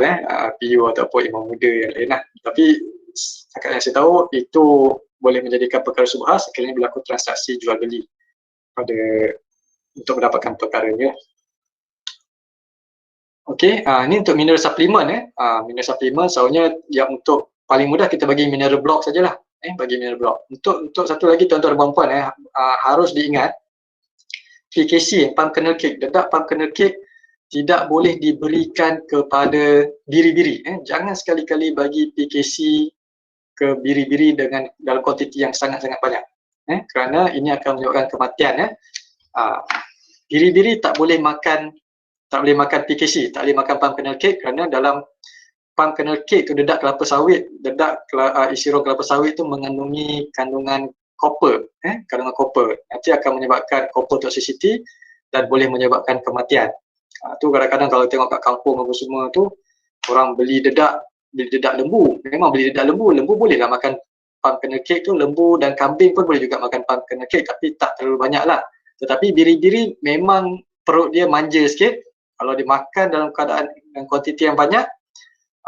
ataupun imam muda yang lain lah. Tapi setakat yang saya tahu, itu boleh menjadikan perkara subhah sekiranya berlaku transaksi jual beli untuk mendapatkan perkaranya. Okey, ini untuk mineral supplement. Mineral supplement sebenarnya yang untuk paling mudah kita bagi mineral block sajalah. Bagi mineral block. Untuk satu lagi tuan-tuan dan puan-puan, harus diingat PKC, palm kernel cake, dedak palm kernel cake tidak boleh diberikan kepada biri-biri. Jangan sekali-kali bagi PKC ke biri-biri dalam kuantiti yang sangat-sangat banyak. Kerana ini akan menyebabkan kematian. Biri-biri tak boleh makan PKC, tak boleh makan palm kernel cake, kerana dalam palm kernel cake tu dedak kelapa sawit, isi rong kelapa sawit tu mengandungi kandungan copper, kandungan copper. Nanti akan menyebabkan copper toxicity dan boleh menyebabkan kematian. Tu kadang-kadang kalau tengok kat kampung apa semua tu, orang beli dedak lembu. Memang beli dedak lembu bolehlah makan palm kernel cake tu, lembu dan kambing pun boleh juga makan palm kernel cake, tapi tak terlalu banyak lah. Tetapi biri-biri memang perut dia manja sikit. Kalau dimakan dalam keadaan dan kuantiti yang banyak,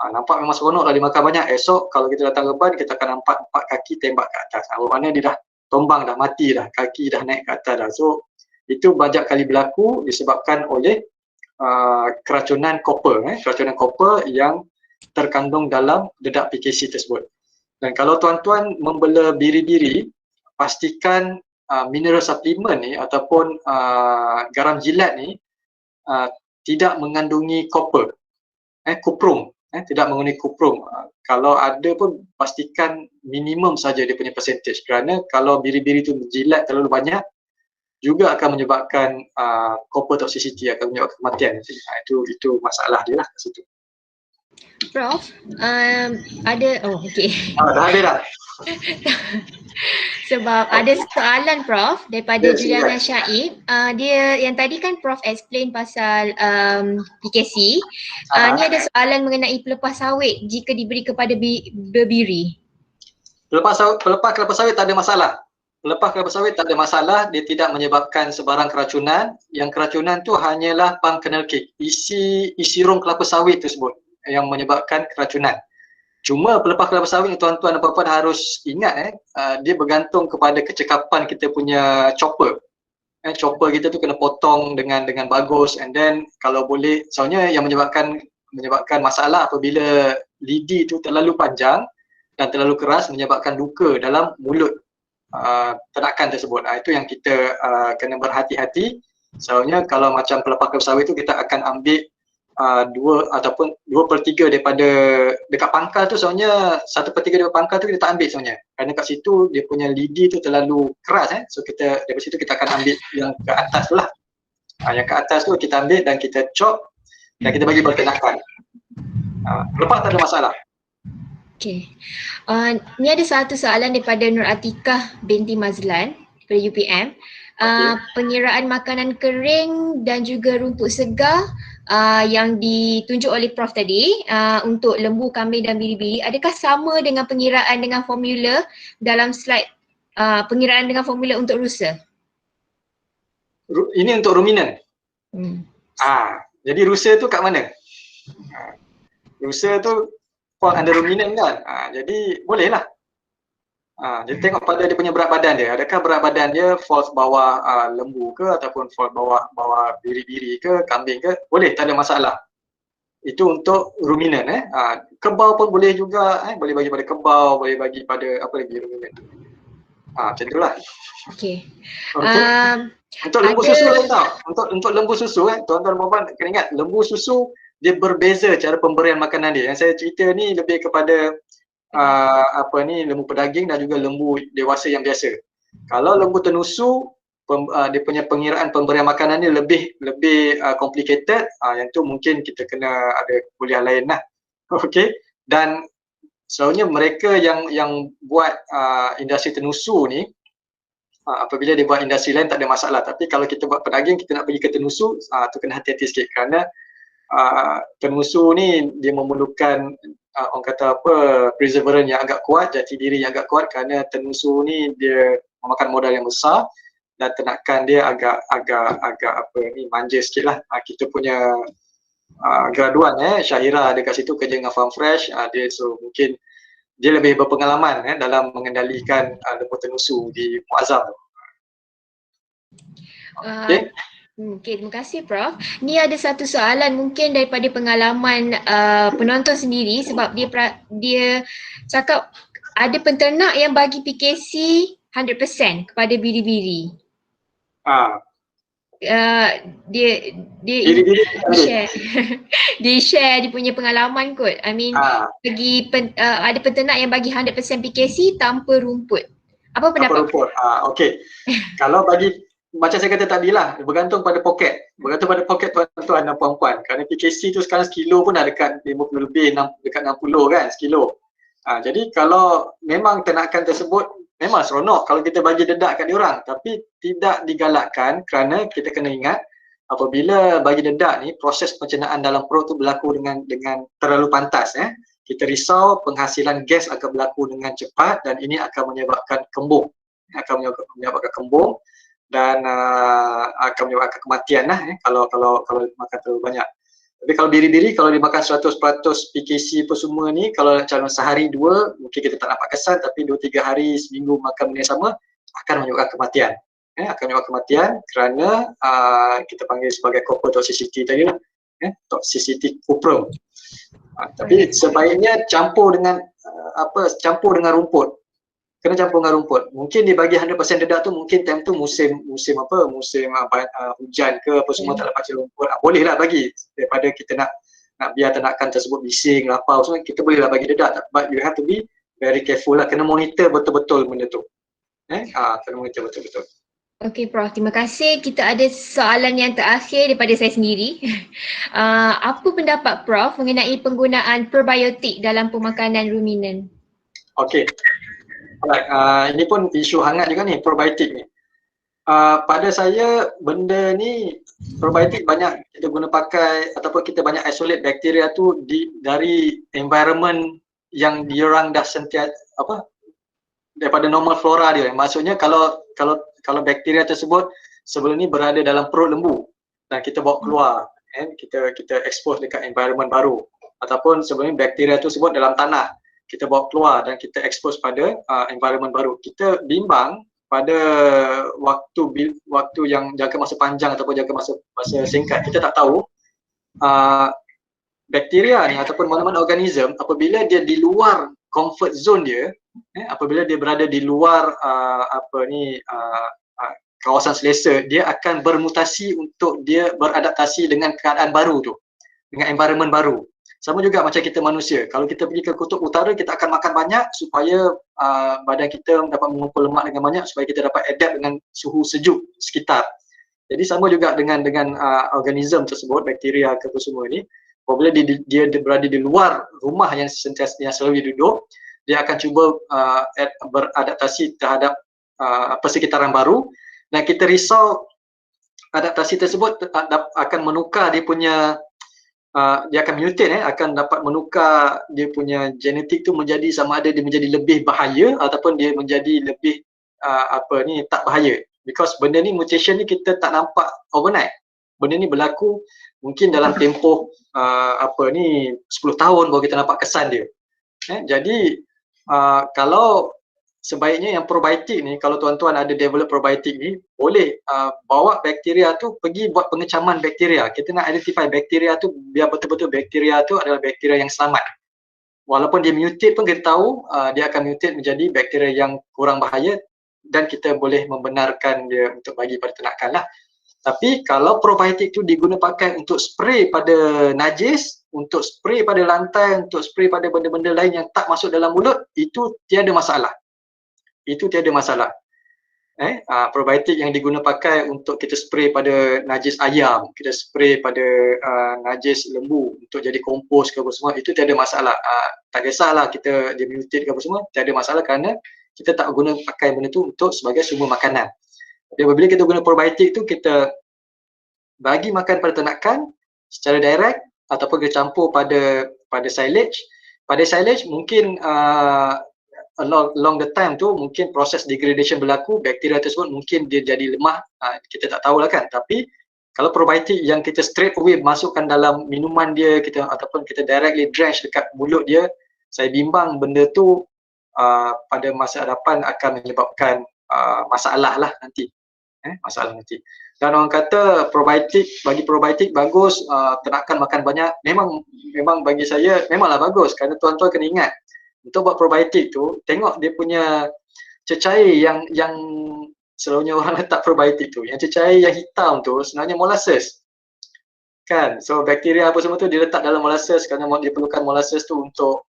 nampak memang seronok lah dimakan banyak. Esok kalau kita datang reban, kita akan nampak 4 kaki tembak ke atas. Mana dia dah tombang, dah mati dah, kaki dah naik ke atas dah. So itu banyak kali berlaku disebabkan oleh keracunan copper, keracunan copper yang terkandung dalam dedak PKC tersebut. Dan kalau tuan-tuan membela biri-biri, pastikan mineral supplement ni ataupun garam jilat ni tidak mengandungi copper, kuprum, tidak mengandungi kuprum. Kalau ada pun pastikan minimum saja dia punya percentage, kerana kalau biri-biri tu menjilat terlalu banyak, juga akan menyebabkan copper toxicity, akan menyebabkan kematian. Itu masalah dia lah kat situ. Prof, ada, okey. Dah habis dah. Sebab ada soalan Prof daripada Ya, Juliana silakan. Syaib. Dia yang tadi kan Prof explain pasal PKC. Ni ada soalan mengenai pelepas sawit jika diberi kepada bebiri. Pelepas kelapa sawit tak ada masalah. Pelepas kelapa sawit tak ada masalah, dia tidak menyebabkan sebarang keracunan. Yang keracunan tu hanyalah palm kernel cake, isi rong kelapa sawit tersebut yang menyebabkan keracunan. Cuma pelepas kelapa sawit ni tuan-tuan dan puan-puan harus ingat dia bergantung kepada kecekapan kita punya chopper. Chopper kita tu kena potong dengan bagus, and then kalau boleh, soalnya yang menyebabkan masalah apabila lidi tu terlalu panjang dan terlalu keras menyebabkan luka dalam mulut ternakan tersebut. Itu yang kita kena berhati-hati. Soalnya kalau macam pelepas kelapa sawit tu kita akan ambil 2/3 daripada dekat pangkal tu, soalnya 1/3 daripada pangkal tu kita tak ambil soalnya, kerana kat situ dia punya lidi tu terlalu keras so kita dari situ kita akan ambil yang ke atas tu lah. Yang ke atas tu kita ambil dan kita chop dan kita bagi perkenakan. Lepas tak ada masalah. Okey. Ni ada satu soalan daripada Nur Atikah binti Mazlan daripada UPM. Pengiraan makanan kering dan juga rumput segar yang ditunjuk oleh Prof tadi untuk lembu, kambing dan biri-biri, adakah sama dengan pengiraan dengan formula dalam slide pengiraan dengan formula untuk rusa? Ini untuk ruminan. Jadi rusa tu kat mana? Rusa tu fall under ruminan kan? Jadi boleh lah. Jadi tengok pada dia punya berat badan dia. Adakah berat badan dia fall bawah lembu ke ataupun fall bawah biri-biri ke, kambing ke? Boleh, tak ada masalah. Itu untuk ruminan. Kebau pun boleh juga. Boleh bagi pada kebau, boleh bagi pada apa lagi ruminan. Macam itulah. Okey. Untuk lembu susu lain tau. Untuk lembu susu tuan-tuan dan puan-puan kena ingat, lembu susu dia berbeza cara pemberian makanan dia. Yang saya cerita ni lebih kepada lembu pedaging dan juga lembu dewasa yang biasa. Kalau lembu tenusu, dia punya pengiraan pemberian makanan dia lebih complicated. Yang tu mungkin kita kena ada kuliah lain lah. Okey. Dan selalunya mereka yang buat industri tenusu ni, apabila dia buat industri lain tak ada masalah, tapi kalau kita buat pedaging, kita nak pergi ke tenusu, tu kena hati-hati sikit, kerana tenusu ni dia memerlukan orang kata perseverance yang agak kuat, jati diri yang agak kuat, kerana tenusu ni dia memakan modal yang besar dan ternakan dia agak manja sikit lah. Kita punya graduan Syahira dekat situ kerja dengan Farm Fresh, so mungkin dia lebih berpengalaman dalam mengendalikan lembu tenusu di Muazzam. Okay, terima kasih Prof. Ni ada satu soalan mungkin daripada pengalaman penonton sendiri, sebab dia cakap ada penternak yang bagi PKC 100% kepada biri-biri. Dia share dia punya pengalaman kot. I mean ada penternak yang bagi 100% PKC tanpa rumput. Apa pendapat? Tanpa rumput. Okey. Kalau bagi, macam saya kata tadi lah, bergantung pada poket. Bergantung pada poket tuan-tuan dan puan-puan. Kerana PKC tu sekarang sekilo pun dah dekat 50 lebih, dekat 60 kan sekilo. Jadi kalau memang ternakan tersebut memang seronok kalau kita bagi dedak kat diorang, tapi tidak digalakkan, kerana kita kena ingat apabila bagi dedak ni, proses pencernaan dalam perut tu berlaku dengan terlalu pantas. Kita risau penghasilan gas akan berlaku dengan cepat dan ini akan menyebabkan kembung. Dan akan menyebabkan kematian lah kalau makan terlalu banyak. Tapi kalau biri-biri, kalau dimakan 100% PKC apa semua ni, kalau calon sehari dua mungkin kita tak nampak kesan, tapi 2-3 hari seminggu makan benda yang sama akan menyebabkan kematian. Akan menyebabkan kematian kerana kita panggil sebagai copper toxicity tadi lah, toxicity copper. Tapi sebaiknya campur dengan rumput. Kena campur dengan rumput. Mungkin dia bagi 100% dedak tu, mungkin time tu musim hujan ke apa semua, tak dapat rumput. Bolehlah bagi, daripada kita nak biar ternakan tersebut bising, lapar semua, kita bolehlah bagi dedak, but you have to be very careful lah. Kena monitor betul-betul benda tu. Kena monitor betul-betul. Okey Prof, terima kasih. Kita ada soalan yang terakhir daripada saya sendiri. Apa pendapat Prof mengenai penggunaan probiotik dalam pemakanan ruminan? Okey. Alright, ini pun isu hangat juga ni, probiotik ni. Pada saya, benda ni, probiotik banyak kita guna pakai ataupun kita banyak isolate bakteria tu dari environment yang diorang dah sentiasa daripada normal flora dia. Maksudnya kalau bakteria tersebut sebelum ni berada dalam perut lembu dan kita bawa keluar, kita expose dekat environment baru, ataupun sebelum ni bakteria tersebut dalam tanah, kita bawa keluar dan kita expose pada environment baru. Kita bimbang pada waktu yang jangka masa panjang ataupun jangka masa singkat, kita tak tahu bakteria ni ataupun mana-mana organism apabila dia di luar comfort zone dia, apabila dia berada di luar kawasan selesa, dia akan bermutasi untuk dia beradaptasi dengan keadaan baru tu, dengan environment baru. Sama juga macam kita manusia, kalau kita pergi ke kutub utara, kita akan makan banyak supaya badan kita dapat mengumpul lemak dengan banyak supaya kita dapat adapt dengan suhu sejuk sekitar. Jadi sama juga dengan organism tersebut, bakteria ke apa semua ni, apabila dia berada di luar rumah yang selalu duduk, dia akan cuba beradaptasi terhadap persekitaran baru, dan kita risau adaptasi tersebut akan menukar dia punya dia akan mutate, akan dapat menukar dia punya genetik tu menjadi sama ada dia menjadi lebih bahaya ataupun dia menjadi lebih tak bahaya. Because benda ni, mutation ni kita tak nampak overnight. Benda ni berlaku mungkin dalam tempoh 10 tahun baru kita nampak kesan dia. Jadi kalau sebaiknya yang probiotik ni, kalau tuan-tuan ada develop probiotik ni, boleh bawa bakteria tu pergi buat pengecaman bakteria. Kita nak identify bakteria tu biar betul-betul bakteria tu adalah bakteria yang selamat. Walaupun dia mutate pun kita tahu dia akan mutate menjadi bakteria yang kurang bahaya dan kita boleh membenarkan dia untuk bagi pada ternakan lah. Tapi kalau probiotik tu diguna pakai untuk spray pada najis, untuk spray pada lantai, untuk spray pada benda-benda lain yang tak masuk dalam mulut, itu tiada masalah. Itu tiada masalah. Probiotik yang diguna pakai untuk kita spray pada najis ayam, kita spray pada najis lembu untuk jadi kompos ke apa semua, itu tiada masalah. Tak kisahlah kita dia mutate ke apa semua, tiada masalah kerana kita tak guna pakai benda tu untuk sebagai sumber makanan. Jadi apabila kita guna probiotik tu, kita bagi makan pada ternakan secara direct ataupun kita campur pada silage. Pada silage mungkin along the time tu mungkin proses degradation berlaku, bakteria tersebut mungkin dia jadi lemah, kita tak tahulah kan. Tapi kalau probiotik yang kita straight away masukkan dalam minuman dia, kita ataupun kita directly drench dekat mulut dia, saya bimbang benda tu pada masa hadapan akan menyebabkan masalah lah nanti. Masalah nanti. Dan orang kata bagi probiotik bagus, ternakan makan banyak, memang bagi saya memanglah bagus, kerana tuan-tuan kena ingat untuk buat probiotik tu, tengok dia punya cecair yang selalunya orang letak probiotik tu, yang cecair yang hitam tu sebenarnya molasses kan. So bakteria apa semua tu dia letak dalam molasses kerana dia perlukan molasses tu untuk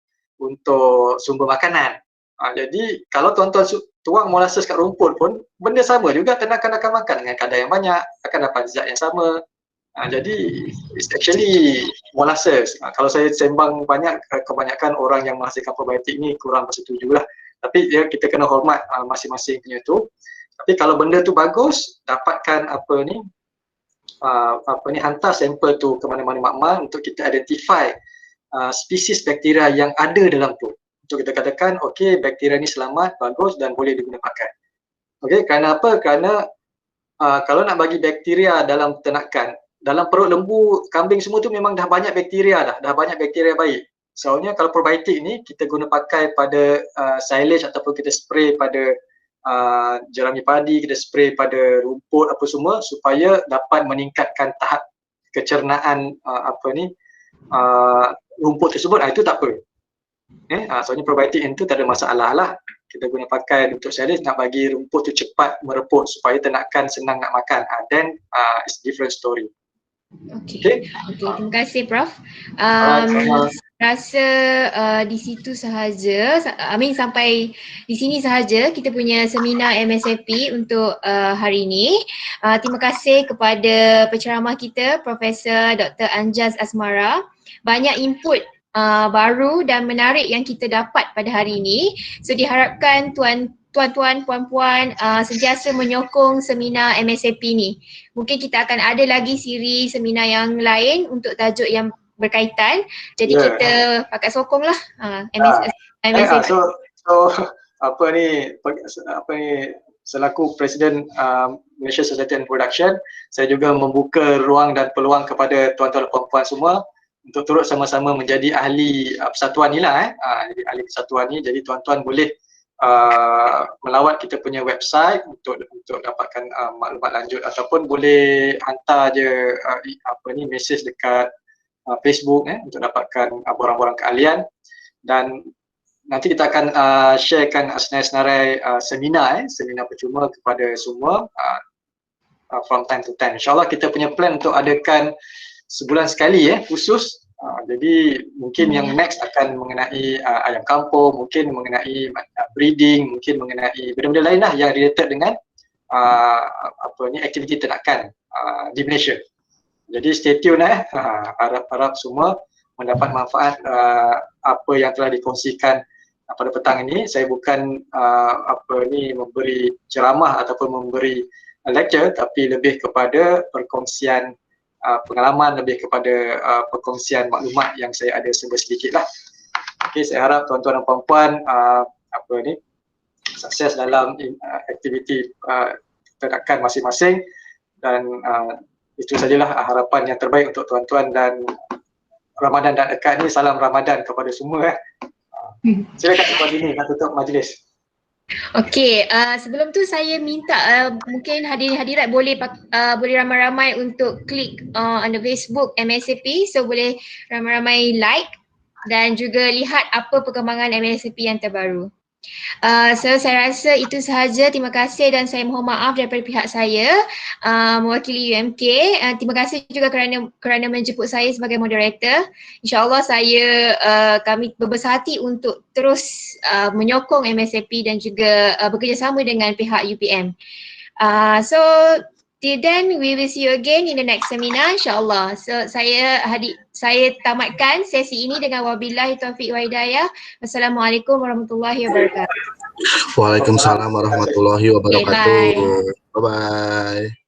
sumber makanan. Jadi kalau tuan-tuan tuang molasses kat rumput pun benda sama juga, ternakan akan makan dengan kadar yang banyak, akan dapat zat yang sama. Jadi it's actually molasses. Kalau saya sembang banyak, kebanyakan orang yang menghasilkan probiotik ni kurang bersetujulah. Tapi kita kena hormat masing-masing punya tu. Tapi kalau benda tu bagus, dapatkan hantar sampel tu ke mana-mana makmal untuk kita identify spesies bakteria yang ada dalam tu. Untuk kita katakan, okey, bakteria ni selamat, bagus dan boleh diguna pakai. Okey, kerana apa? Kerana kalau nak bagi bakteria dalam ternakan, dalam perut lembu, kambing semua tu memang dah banyak bakteria dah banyak bakteria baik. Soalnya kalau probiotik ni kita guna pakai pada silage ataupun kita spray pada jerami padi, kita spray pada rumput apa semua supaya dapat meningkatkan tahap kecernaan rumput tersebut, itu tak apa. Soalnya probiotik itu tak ada masalah lah. Kita guna pakai untuk silage, nak bagi rumput tu cepat mereput supaya ternakan senang nak makan, then it's different story. Okey. Terima kasih Prof. Alright, Rasa di situ sahaja, sampai di sini sahaja kita punya seminar MSAP untuk hari ini. Terima kasih kepada penceramah kita Profesor Dr. Anjaz Asmara. Banyak input baru dan menarik yang kita dapat pada hari ini. So diharapkan tuan-tuan, puan-puan sentiasa menyokong seminar MSAP ni. Mungkin kita akan ada lagi siri seminar yang lain untuk tajuk yang berkaitan. Jadi kita pakat sokong lah MSAP. So apa ni selaku Presiden Malaysia Society and Production, saya juga membuka ruang dan peluang kepada tuan-tuan dan puan-puan semua untuk turut sama-sama menjadi ahli persatuan ni lah jadi ahli persatuan ni. Jadi tuan-tuan boleh melawat kita punya website untuk dapatkan maklumat lanjut, ataupun boleh hantar je mesej dekat Facebook untuk dapatkan borang-borang keahlian. Dan nanti kita akan sharekan senarai-senarai seminar percuma kepada semua from time to time. InsyaAllah kita punya plan untuk adakan sebulan sekali khusus. Jadi mungkin yang next akan mengenai ayam kampung, mungkin mengenai breeding, mungkin mengenai benda-benda lain lah yang related dengan aktiviti ternakan di Malaysia. Jadi stay tune harap semua mendapat manfaat apa yang telah dikongsikan pada petang ini. Saya bukan memberi ceramah ataupun memberi lecture, tapi lebih kepada perkongsian pengalaman, lebih kepada perkongsian maklumat yang saya ada sedikit lah. Okey, saya harap tuan-tuan dan puan-puan sukses dalam aktiviti ternakan masing-masing, dan itu sajalah harapan yang terbaik untuk tuan-tuan. Dan Ramadan dan dekat ni, salam Ramadan kepada semua. Silakan Puan Dini nak tutup majlis. Okey, sebelum tu saya minta mungkin hadirin-hadirat boleh ramai-ramai untuk klik on the Facebook MSAP, so boleh ramai-ramai like dan juga lihat apa perkembangan MSAP yang terbaru. So saya rasa itu sahaja. Terima kasih dan saya mohon maaf daripada pihak saya mewakili UMK. Terima kasih juga kerana menjemput saya sebagai moderator. InsyaAllah kami berbesar hati untuk terus menyokong MSAP dan juga bekerjasama dengan pihak UPM. So till then, we will see you again in the next seminar, insyaAllah. So saya tamatkan sesi ini dengan wabillahi taufiq wa hidayah. Wassalamualaikum warahmatullahi wabarakatuh. Waalaikumsalam warahmatullahi wabarakatuh. Okay, bye. Bye-bye.